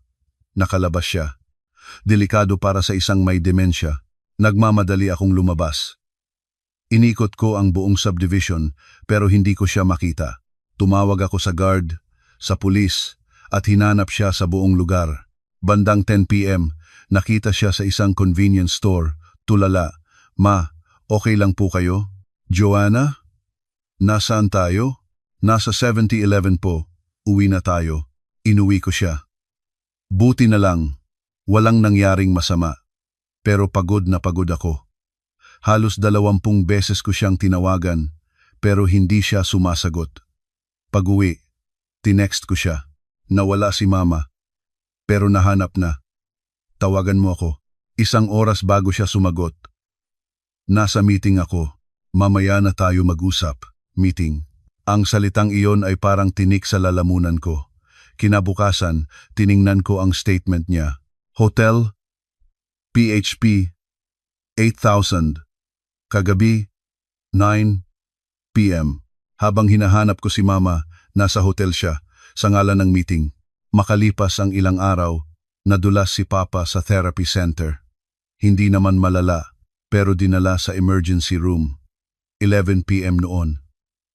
Nakalabas siya. Delikado para sa isang may demensya. Nagmamadali akong lumabas. Inikot ko ang buong subdivision pero hindi ko siya makita. Tumawag ako sa guard, sa pulis, at hinanap siya sa buong lugar. Bandang 10 p.m., nakita siya sa isang convenience store, tulala. Ma, okay lang po kayo? Joanna? Nasaan tayo? Nasa 70-11 po. Uwi na tayo. Inuwi ko siya. Buti na lang, walang nangyaring masama. Pero pagod na pagod ako. Halos 20 beses ko siyang tinawagan, pero hindi siya sumasagot. Pag-uwi, tinext ko siya. Nawala si Mama, pero nahanap na. Tawagan mo ako. 1 oras bago siya sumagot. Nasa meeting ako. Mamaya na tayo mag-usap. Meeting. Ang salitang iyon ay parang tinik sa lalamunan ko. Kinabukasan, tiningnan ko ang statement niya. Hotel, PHP, 8,000. Kagabi, 9 p.m. Habang hinahanap ko si Mama, nasa hotel siya, sa ngalan ng meeting. Makalipas ang ilang araw, nadulas si Papa sa therapy center. Hindi naman malala, pero dinala sa emergency room. 11 p.m. noon.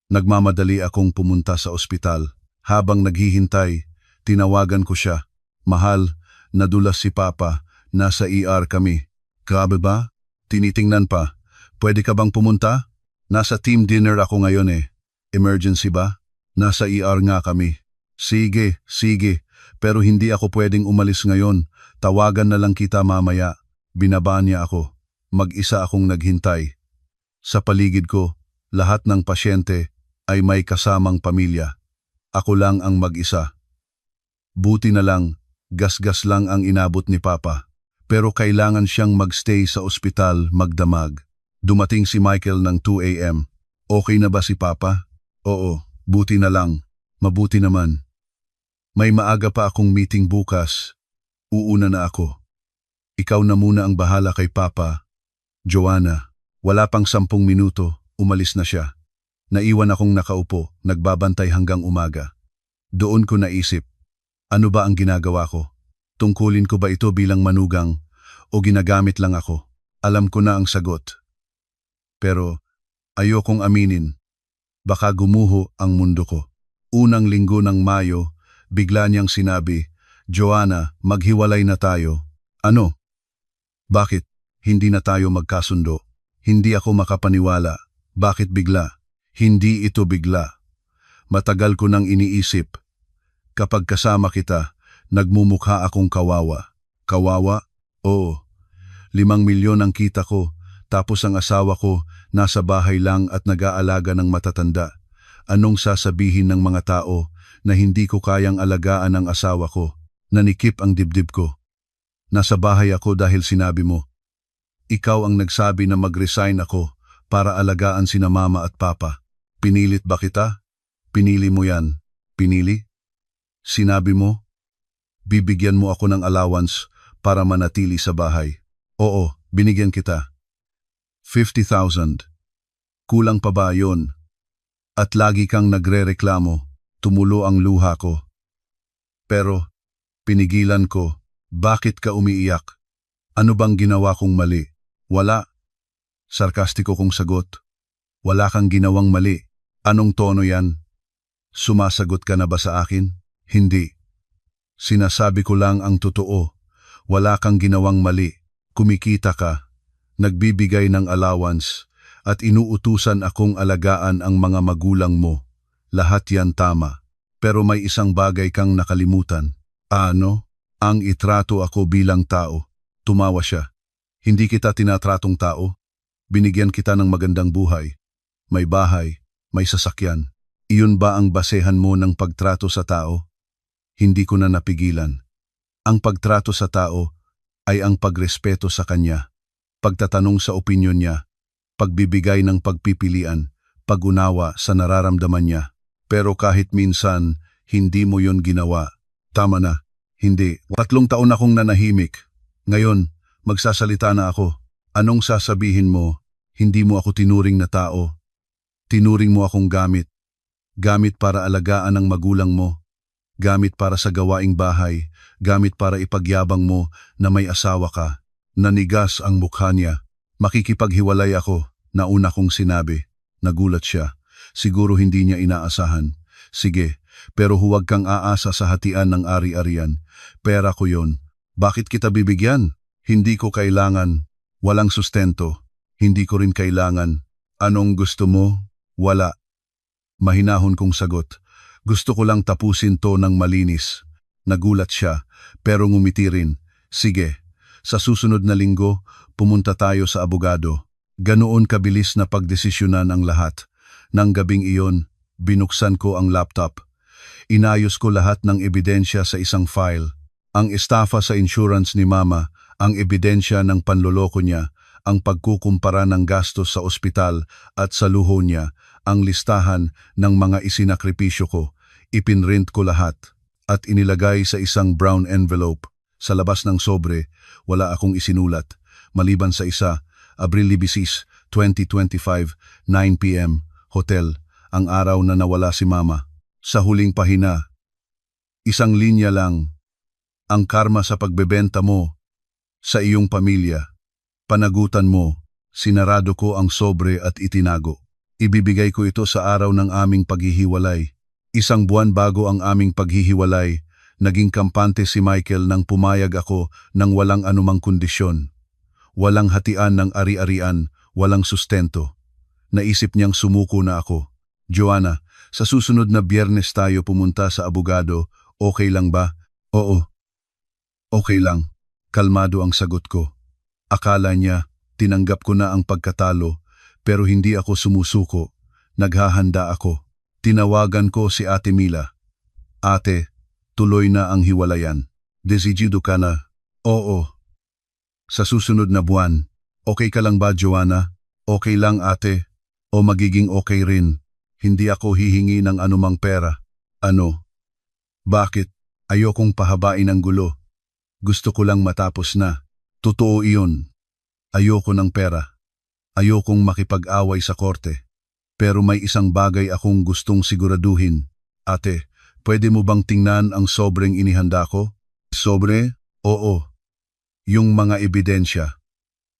Nagmamadali akong pumunta sa ospital. Habang naghihintay, tinawagan ko siya. Mahal, nadulas si Papa, nasa ER kami. Grabe ba? Tinitingnan pa. Pwede ka bang pumunta? Nasa team dinner ako ngayon eh. Emergency ba? Nasa ER nga kami. Sige. Pero hindi ako pwedeng umalis ngayon. Tawagan na lang kita mamaya. Binaba niya ako. Mag-isa akong naghintay. Sa paligid ko, lahat ng pasyente ay may kasamang pamilya. Ako lang ang mag-isa. Buti na lang, gasgas lang ang inabot ni Papa. Pero kailangan siyang magstay sa ospital magdamag. Dumating si Michael ng 2 a.m. Okay na ba si Papa? Oo, buti na lang. Mabuti naman. May maaga pa akong meeting bukas. Uuna na ako. Ikaw na muna ang bahala kay Papa. Joanna, wala pang 10 minuto, umalis na siya. Naiwan akong nakaupo, nagbabantay hanggang umaga. Doon ko naisip, ano ba ang ginagawa ko? Tungkulin ko ba ito bilang manugang o ginagamit lang ako? Alam ko na ang sagot. Pero ayokong aminin, baka gumuho ang mundo ko. Unang linggo ng Mayo, bigla niyang sinabi, Joanna, maghiwalay na tayo. Ano? Bakit? Hindi na tayo magkasundo. Hindi ako makapaniwala. Bakit bigla? Hindi ito bigla. Matagal ko nang iniisip. Kapag kasama kita, nagmumukha akong kawawa. Kawawa? Oo. 5 milyon ang kita ko, tapos ang asawa ko nasa bahay lang at nag-aalaga ng matatanda. Anong sasabihin ng mga tao na hindi ko kayang alagaan ang asawa ko? Nanikip ang dibdib ko. Nasa bahay ako dahil sinabi mo. Ikaw ang nagsabi na mag-resign ako para alagaan sina Mama at Papa. Pinilit ba kita? Pinili mo yan. Pinili? Sinabi mo, bibigyan mo ako ng allowance para manatili sa bahay. Oo, binigyan kita. 50,000. Kulang pa ba yun? At lagi kang nagrereklamo, tumulo ang luha ko. Pero, pinigilan ko, bakit ka umiiyak? Ano bang ginawa kong mali? Wala. Sarkastiko kong sagot. Wala kang ginawang mali. Anong tono yan? Sumasagot ka na ba sa akin? Hindi. Sinasabi ko lang ang totoo. Wala kang ginawang mali. Kumikita ka, nagbibigay ng allowance, at inuutusan akong alagaan ang mga magulang mo. Lahat yan tama. Pero may isang bagay kang nakalimutan. Ano? Ang itrato ako bilang tao. Tumawa siya. Hindi kita tinatratong tao. Binigyan kita ng magandang buhay. May bahay, may sasakyan. Iyon ba ang basehan mo ng pagtrato sa tao? Hindi ko na napigilan. Ang pagtrato sa tao ay ang pagrespeto sa kanya, pagtatanong sa opinyon niya, pagbibigay ng pagpipilian, pag-unawa sa nararamdaman niya. Pero kahit minsan, hindi mo yon ginawa. Tama na. Hindi. 3 taon akong nanahimik. Ngayon, magsasalita na ako. Anong sasabihin mo? Hindi mo ako tinuring na tao. Tinuring mo akong gamit. Gamit para alagaan ang magulang mo. Gamit para sa gawaing bahay. Gamit para ipagyabang mo na may asawa ka. Nanigas ang mukha niya. Makikipaghiwalay ako, nauna kong sinabi. Nagulat siya. Siguro hindi niya inaasahan. Sige, pero huwag kang aasa sa hatian ng ari-arian. Pera ko yon. Bakit kita bibigyan? Hindi ko kailangan. Walang sustento. Hindi ko rin kailangan. Anong gusto mo? Wala. Mahinahon kong sagot. Gusto ko lang tapusin to ng malinis. Nagulat siya, pero ngumiti rin. Sige, sa susunod na linggo, pumunta tayo sa abogado. Ganoon kabilis na pagdesisyonan ang lahat. Nang gabing iyon, binuksan ko ang laptop. Inayos ko lahat ng ebidensya sa isang file. Ang estafa sa insurance ni Mama, ang ebidensya ng panloloko niya, ang pagkukumpara ng gastos sa ospital at sa luho niya, ang listahan ng mga isinakripisyo ko. Ipinrint ko lahat at inilagay sa isang brown envelope. Sa labas ng sobre, wala akong isinulat. Maliban sa isa, Abril 16, 2025, 9 p.m., hotel, ang araw na nawala si Mama. Sa huling pahina, isang linya lang, ang karma sa pagbebenta mo sa iyong pamilya. Panagutan mo, sinarado ko ang sobre at itinago. Ibibigay ko ito sa araw ng aming paghihiwalay. 1 buwan bago ang aming paghihiwalay, naging kampante si Michael nang pumayag ako ng walang anumang kondisyon. Walang hatian ng ari-arian, walang sustento. Naisip niyang sumuko na ako. Joanna, sa susunod na Biyernes tayo pumunta sa abogado, okay lang ba? Oo. Okay lang. Kalmado ang sagot ko. Akala niya, tinanggap ko na ang pagkatalo, pero hindi ako sumusuko. Naghahanda ako. Tinawagan ko si Ate Mila. Ate, tuloy na ang hiwalayan. Desidido ka na? Oo. Sa susunod na buwan, okay ka lang ba, Joanna? Okay lang, ate. O magiging okay rin. Hindi ako hihingi ng anumang pera. Ano? Bakit? Ayokong pahabain ang gulo. Gusto ko lang matapos na. Totoo iyon. Ayoko ng pera. Ayokong makipag-away sa korte. Pero may isang bagay akong gustong siguraduhin. Ate, pwede mo bang tingnan ang sobreng inihanda ko? Sobre? Oo. Yung mga ebidensya.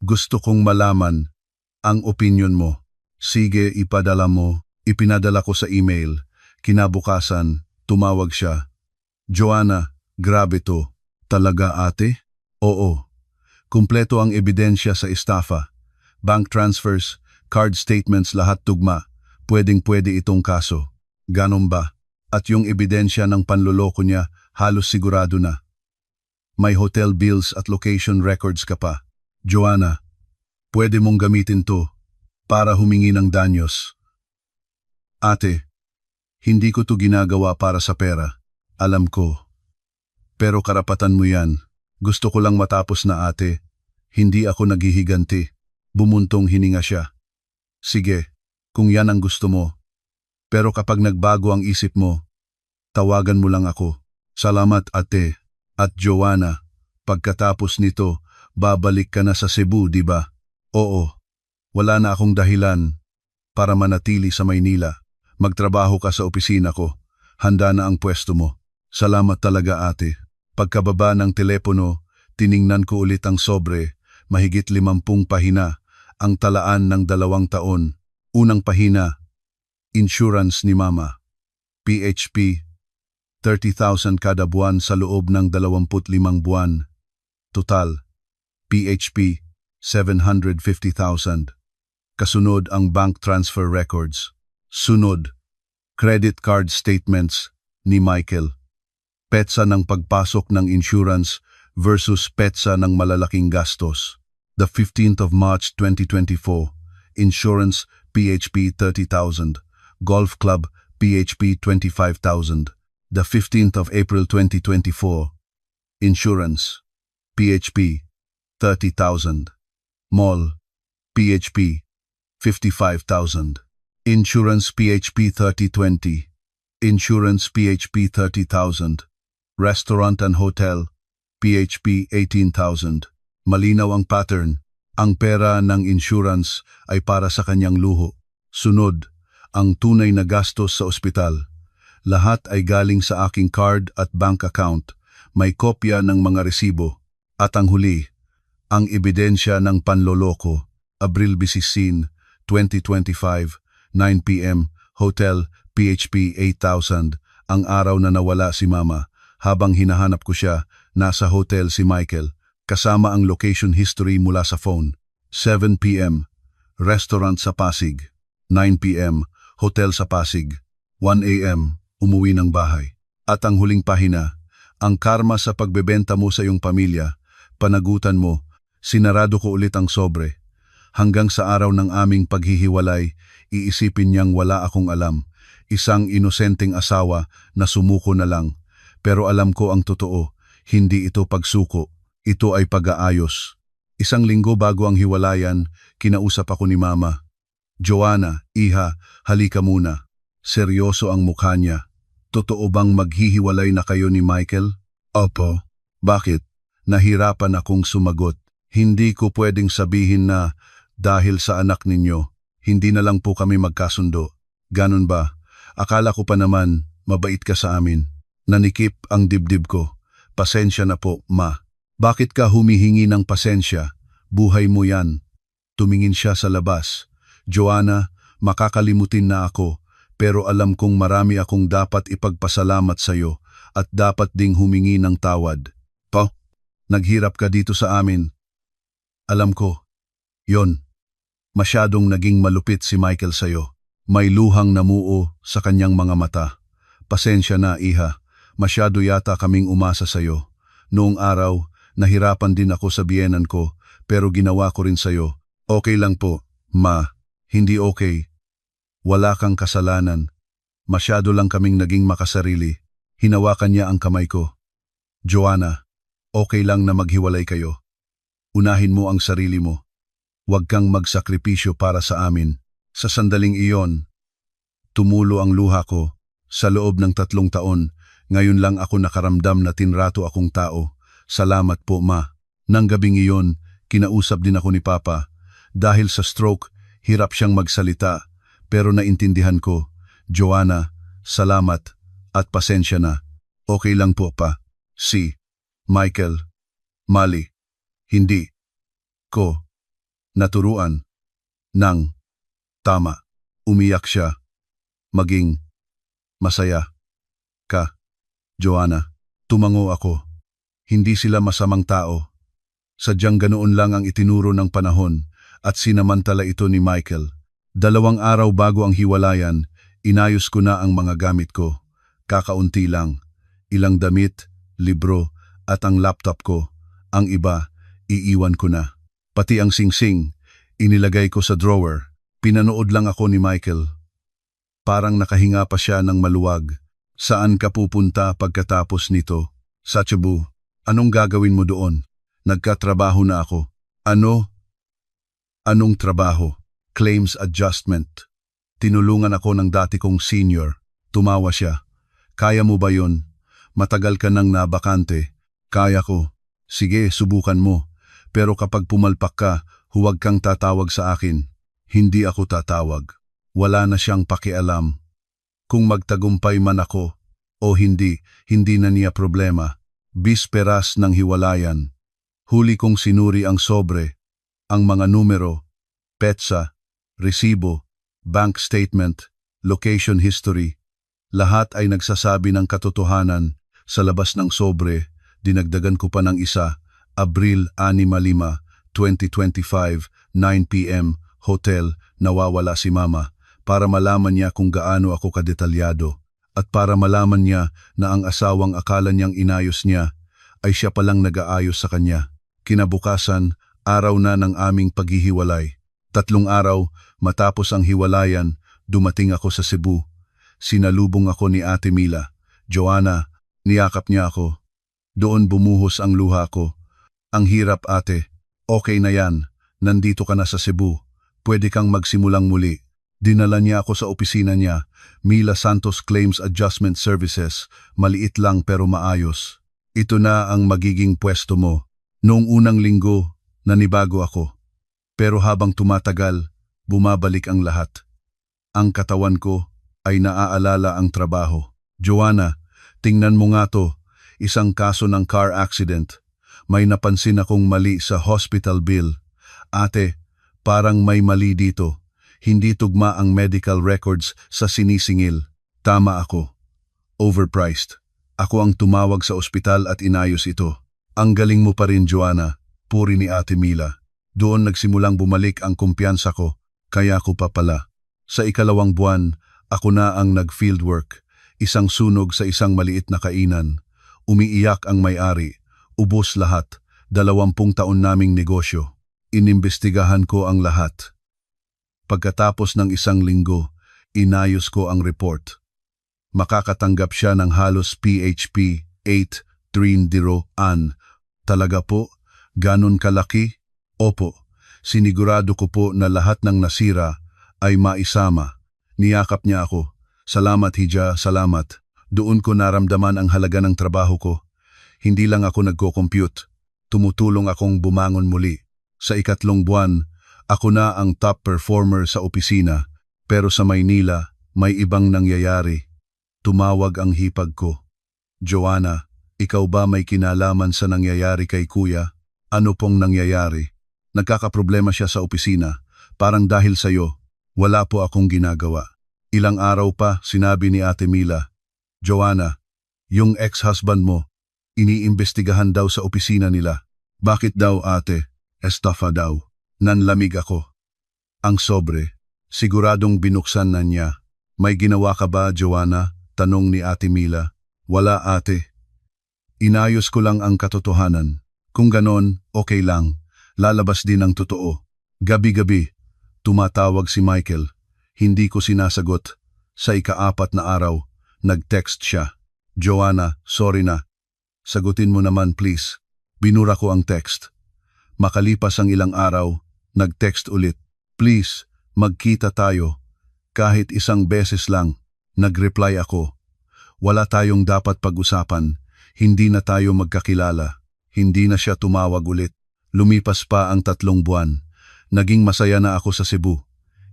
Gusto kong malaman ang opinyon mo. Sige, ipadala mo. Ipinadala ko sa email. Kinabukasan, tumawag siya. Joanna, grabe to. Talaga, ate? Oo. Kumpleto ang ebidensya sa estafa. Bank transfers, card statements, lahat tugma. Pwedeng-pwede itong kaso. Ganon ba? At yung ebidensya ng panloloko niya, halos sigurado na. May hotel bills at location records ka pa. Joanna, pwede mong gamitin to para humingi ng danyos. Ate, hindi ko to ginagawa para sa pera. Alam ko. Pero karapatan mo yan. Gusto ko lang matapos na, ate. Hindi ako naghihiganti. Bumuntong hininga siya. Sige, kung yan ang gusto mo. Pero kapag nagbago ang isip mo, tawagan mo lang ako. Salamat, ate. At Joanna, pagkatapos nito, babalik ka na sa Cebu, di ba? Oo. Wala na akong dahilan para manatili sa Maynila. Magtrabaho ka sa opisina ko. Handa na ang pwesto mo. Salamat talaga, ate. Pagkababa ng telepono, tiningnan ko ulit ang sobre, mahigit 50 pahina. ang talaan ng 2 taon. Unang pahina, insurance ni Mama. PHP, 30,000 kada buwan sa loob ng 25 buwan. Total, PHP, 750,000. Kasunod ang bank transfer records. Sunod, credit card statements ni Michael. Petsa ng pagpasok ng insurance versus petsa ng malalaking gastos. The 15th of March 2024, insurance PHP 30,000, golf club PHP 25,000. The 15th of April 2024, insurance PHP 30,000, mall PHP 55,000. Insurance PHP 3020, insurance PHP 30,000, restaurant and hotel PHP 18,000. Malinaw ang pattern. Ang pera ng insurance ay para sa kanyang luho. Sunod, ang tunay na gastos sa ospital. Lahat ay galing sa aking card at bank account. May kopya ng mga resibo. At ang huli, ang ebidensya ng panloloko. Abril 16, 2025, 9 p.m., Hotel PHP 8,000. Ang araw na nawala si Mama. Habang hinahanap ko siya, nasa hotel si Michael. Kasama ang location history mula sa phone. 7 p.m., restaurant sa Pasig. 9 p.m., hotel sa Pasig. 1 a.m., umuwi ng bahay. At ang huling pahina, ang karma sa pagbebenta mo sa iyong pamilya, panagutan mo, sinarado ko ulit ang sobre. Hanggang sa araw ng aming paghihiwalay, iisipin niyang wala akong alam. Isang inosenteng asawa na sumuko na lang. Pero alam ko ang totoo, hindi ito pagsuko. Ito ay pag-aayos. Isang linggo bago ang hiwalayan, kinausap ako ni Mama. Joanna, iha, halika muna. Seryoso ang mukha niya. Totoo bang maghihiwalay na kayo ni Michael? Opo. Bakit? Nahirapan akong sumagot. Hindi ko pwedeng sabihin na dahil sa anak ninyo, hindi na lang po kami magkasundo. Ganon ba? Akala ko pa naman, mabait ka sa amin. Nanikip ang dibdib ko. Pasensya na po, Ma. Bakit ka humihingi ng pasensya? Buhay mo yan. Tumingin siya sa labas. Joanna, makakalimutin na ako, pero alam kong marami akong dapat ipagpasalamat sa iyo at dapat ding humingi ng tawad. Po, naghirap ka dito sa amin. Alam ko. Yon. Masyadong naging malupit si Michael sa iyo. May luhang namuo sa kanyang mga mata. Pasensya na, iha. Masyado yata kaming umasa sa iyo. Noong araw, nahirapan din ako sa biyenan ko, pero ginawa ko rin sa'yo. Okay lang po, Ma. Hindi okay. Wala kang kasalanan. Masyado lang kaming naging makasarili. Hinawakan niya ang kamay ko. Joanna, okay lang na maghiwalay kayo. Unahin mo ang sarili mo. Huwag kang magsakripisyo para sa amin. Sa sandaling iyon, tumulo ang luha ko. Sa loob ng 3 taon, ngayon lang ako nakaramdam na tinrato akong tao. Salamat po, Ma. Nang gabing iyon, kinausap din ako ni Papa. Dahil sa stroke, hirap siyang magsalita. Pero naintindihan ko, Joanna, salamat at pasensya na. Okay lang po, Pa. Si Michael, Mali, hindi ko naturuan ng tama. Umiyak siya. Maging masaya ka, Joanna. Tumango ako. Hindi sila masamang tao. Sadyang ganoon lang ang itinuro ng panahon at sinamantala ito ni Michael. 2 araw bago ang hiwalayan, inayos ko na ang mga gamit ko. Kakaunti lang. Ilang damit, libro at ang laptop ko. Ang iba, iiwan ko na. Pati ang singsing, inilagay ko sa drawer. Pinanood lang ako ni Michael. Parang nakahinga pa siya ng maluwag. Saan ka pupunta pagkatapos nito? Sa Cebu. Anong gagawin mo doon? Nagkatrabaho na ako. Ano? Anong trabaho? Claims adjustment. Tinulungan ako ng dati kong senior. Tumawa siya. Kaya mo ba yun? Matagal ka nang nabakante. Kaya ko. Sige, subukan mo. Pero kapag pumalpak ka, huwag kang tatawag sa akin. Hindi ako tatawag. Wala na siyang pakialam. Kung magtagumpay man ako o hindi, hindi na niya problema. Bisperas ng hiwalayan. Huli kong sinuri ang sobre, ang mga numero, petsa, resibo, bank statement, location history, lahat ay nagsasabi ng katotohanan. Sa labas ng sobre, dinagdagan ko pa ng isa, Abril 6, 2025, 9 p.m., hotel, nawawala si mama, para malaman niya kung gaano ako kadetalyado, at para malaman niya na ang asawang akala niyang inayos niya, ay siya palang nag-aayos sa kanya. Kinabukasan, araw na ng aming paghihiwalay. 3 araw, matapos ang hiwalayan, dumating ako sa Cebu. Sinalubong ako ni Ate Mila. Joanna, niyakap niya ako. Doon bumuhos ang luha ko. Ang hirap, ate. Okay na yan. Nandito ka na sa Cebu. Pwede kang magsimulang muli. Dinala niya ako sa opisina niya. Mila Santos Claims Adjustment Services. Maliit lang pero maayos. Ito na ang magiging pwesto mo. Noong unang linggo, nanibago ako. Pero habang tumatagal, bumabalik ang lahat. Ang katawan ko ay naaalala ang trabaho. Joanna, tingnan mo nga to, isang kaso ng car accident. May napansin akong mali sa hospital bill. Ate, parang may mali dito. Hindi tugma ang medical records sa sinisingil. Tama ako. Overpriced. Ako ang tumawag sa ospital at inayos ito. Ang galing mo pa rin, Joanna. Puri ni Ate Mila. Doon nagsimulang bumalik ang kumpiyansa ko, kaya ko pa pala. Sa 2 buwan, ako na ang nag-fieldwork. Isang sunog sa isang maliit na kainan. Umiiyak ang may-ari. Ubos lahat. 20 taon naming negosyo. Inimbestigahan ko ang lahat. Pagkatapos ng 1 linggo, inayos ko ang report. Makakatanggap siya ng halos PHP 830. Talaga po? Ganon kalaki? Opo. Sinigurado ko po na lahat ng nasira ay maisama. Niyakap niya ako. Salamat, Hija, salamat. Doon ko naramdaman ang halaga ng trabaho ko. Hindi lang ako nagko-compute. Tumutulong akong bumangon muli. Sa 3 buwan, ako na ang top performer sa opisina. Pero sa Maynila, may ibang nangyayari. Tumawag ang hipag ko. Joanna, ikaw ba may kinalaman sa nangyayari kay kuya? Ano pong nangyayari? Nagkakaproblema siya sa opisina. Parang dahil sa'yo, wala po akong ginagawa. Ilang araw pa, sinabi ni Ate Mila, Joanna, yung ex-husband mo, iniimbestigahan daw sa opisina nila. Bakit daw, ate? Estafa daw. Nanlamig ako. Ang sobre, siguradong binuksan na niya. May ginawa ka ba, Joanna? Tanong ni Ate Mila. Wala, ate. Inayos ko lang ang katotohanan. Kung ganon, okay lang. Lalabas din ang totoo. Gabi-gabi, tumatawag si Michael. Hindi ko sinasagot. Sa 4 na araw, nag-text siya. Joanna, sorry na. Sagutin mo naman please. Binura ko ang text. Makalipas ang ilang araw, nag-text ulit. Please, magkita tayo. Kahit 1 beses lang, nag-reply ako. Wala tayong dapat pag-usapan. Hindi na tayo magkakilala. Hindi na siya tumawag ulit. Lumipas pa ang 3 buwan. Naging masaya na ako sa Cebu.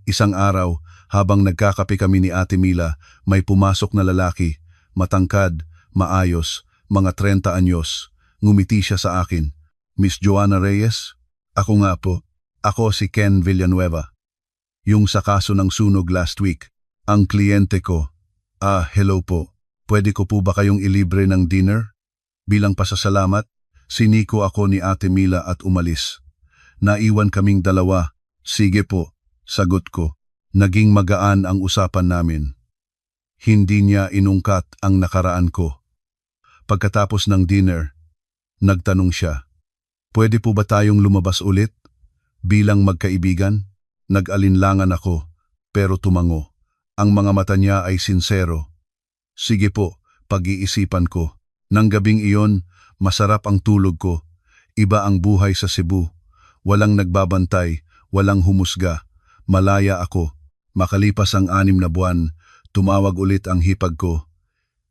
Isang araw, habang nagkakape kami ni Ate Mila, may pumasok na lalaki, matangkad, maayos, mga 30 anyos. Ngumiti siya sa akin. Miss Joanna Reyes? Ako nga po. Ako si Ken Villanueva. Yung sa kaso ng sunog last week. Ang kliyente ko. Hello po. Pwede ko po ba kayong ilibre ng dinner? Bilang pasasalamat, siniko ako ni Ate Mila at umalis. Naiwan kaming dalawa. Sige po, sagot ko. Naging magaan ang usapan namin. Hindi niya inungkat ang nakaraan ko. Pagkatapos ng dinner, nagtanong siya, pwede po ba tayong lumabas ulit? Bilang magkaibigan, nag-alinlangan ako, pero tumango. Ang mga mata niya ay sinsero. Sige po, pag-iisipan ko. Nang gabing iyon, masarap ang tulog ko. Iba ang buhay sa Cebu. Walang nagbabantay, walang humusga. Malaya ako. Makalipas ang 6 na buwan, tumawag ulit ang hipag ko.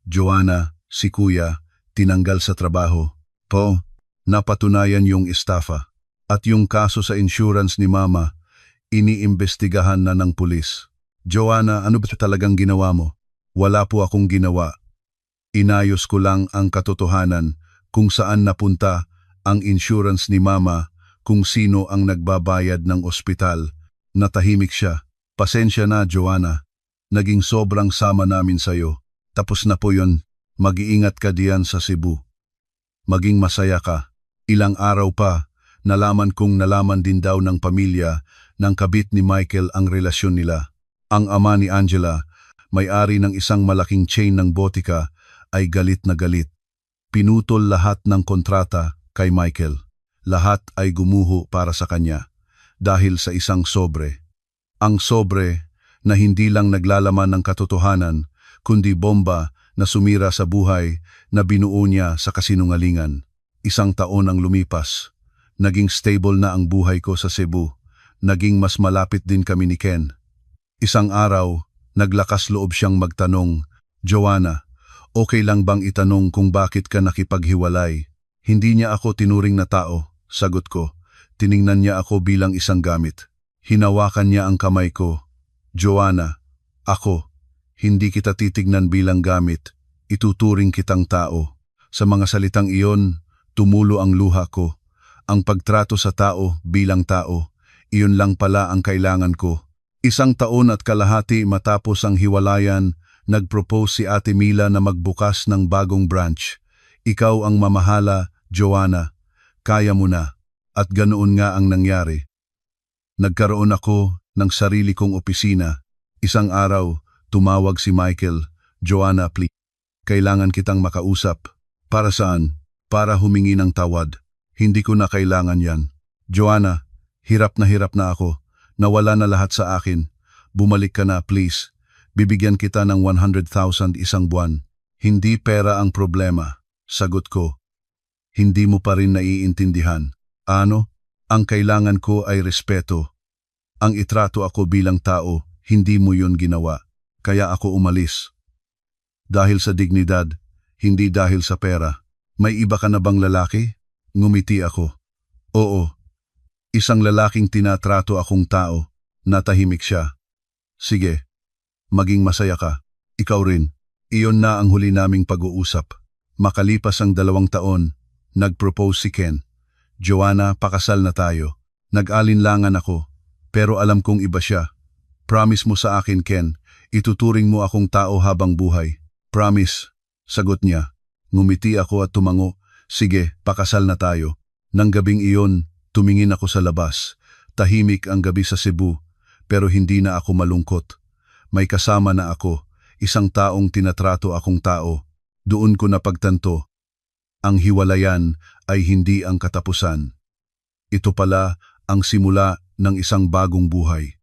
Joanna, si Kuya, tinanggal sa trabaho. Po, napatunayan yung estafa. At yung kaso sa insurance ni Mama, iniimbestigahan na ng pulis. Joanna, ano ba talagang ginawa mo? Wala po akong ginawa. Inayos ko lang ang katotohanan kung saan napunta ang insurance ni Mama, kung sino ang nagbabayad ng ospital. Natahimik siya. Pasensya na, Joanna. Naging sobrang sama namin sa'yo. Tapos na po yun. Mag-iingat ka diyan sa Cebu. Maging masaya ka. Ilang araw pa, nalaman din daw ng pamilya ng kabit ni Michael ang relasyon nila. Ang ama ni Angela, may-ari ng isang malaking chain ng botika, ay galit na galit. Pinutol lahat ng kontrata kay Michael. Lahat ay gumuho para sa kanya dahil sa isang sobre. Ang sobre na hindi lang naglalaman ng katotohanan, kundi bomba na sumira sa buhay na binuo niya sa kasinungalingan. Isang taon ang lumipas. Naging stable na ang buhay ko sa Cebu. Naging mas malapit din kami ni Ken. Isang araw, naglakas loob siyang magtanong, Joanna, okay lang bang itanong kung bakit ka nakipaghiwalay? Hindi niya ako tinuring na tao, sagot ko. Tiningnan niya ako bilang isang gamit. Hinawakan niya ang kamay ko. Joanna, ako, hindi kita titignan bilang gamit. Ituturing kitang tao. Sa mga salitang iyon, tumulo ang luha ko. Ang pagtrato sa tao bilang tao, iyon lang pala ang kailangan ko. Isang taon at kalahati matapos ang hiwalayan, nag-propose si Ate Mila na magbukas ng bagong branch. Ikaw ang mamahala, Joanna. Kaya mo na. At ganoon nga ang nangyari. Nagkaroon ako ng sarili kong opisina. Isang araw, tumawag si Michael, Joanna, please. Kailangan kitang makausap. Para saan? Para humingi ng tawad. Hindi ko na kailangan yan. Joanna, hirap na ako. Nawala na lahat sa akin. Bumalik ka na, please. Bibigyan kita ng 100,000 isang buwan. Hindi pera ang problema. Sagot ko. Hindi mo pa rin naiintindihan. Ano? Ang kailangan ko ay respeto. Ang itrato ako bilang tao, hindi mo yun ginawa. Kaya ako umalis. Dahil sa dignidad, hindi dahil sa pera. May iba ka na bang lalaki? Ngumiti ako. Oo. Isang lalaking tinatrato akong tao. Natahimik siya. Sige. Maging masaya ka. Ikaw rin. Iyon na ang huli naming pag-uusap. Makalipas ang 2 taon, nag-propose si Ken. Joanna, pakasal na tayo. Nag-alinlangan ako, pero alam kong iba siya. Promise mo sa akin, Ken, ituturing mo akong tao habang buhay. Promise, sagot niya. Ngumiti ako at tumango. Sige, pakasal na tayo. Nang gabing iyon, tumingin ako sa labas. Tahimik ang gabi sa Cebu, pero hindi na ako malungkot. May kasama na ako, isang taong tinatrato akong tao. Doon ko napagtanto. Ang hiwalayan ay hindi ang katapusan. Ito pala ang simula ng isang bagong buhay.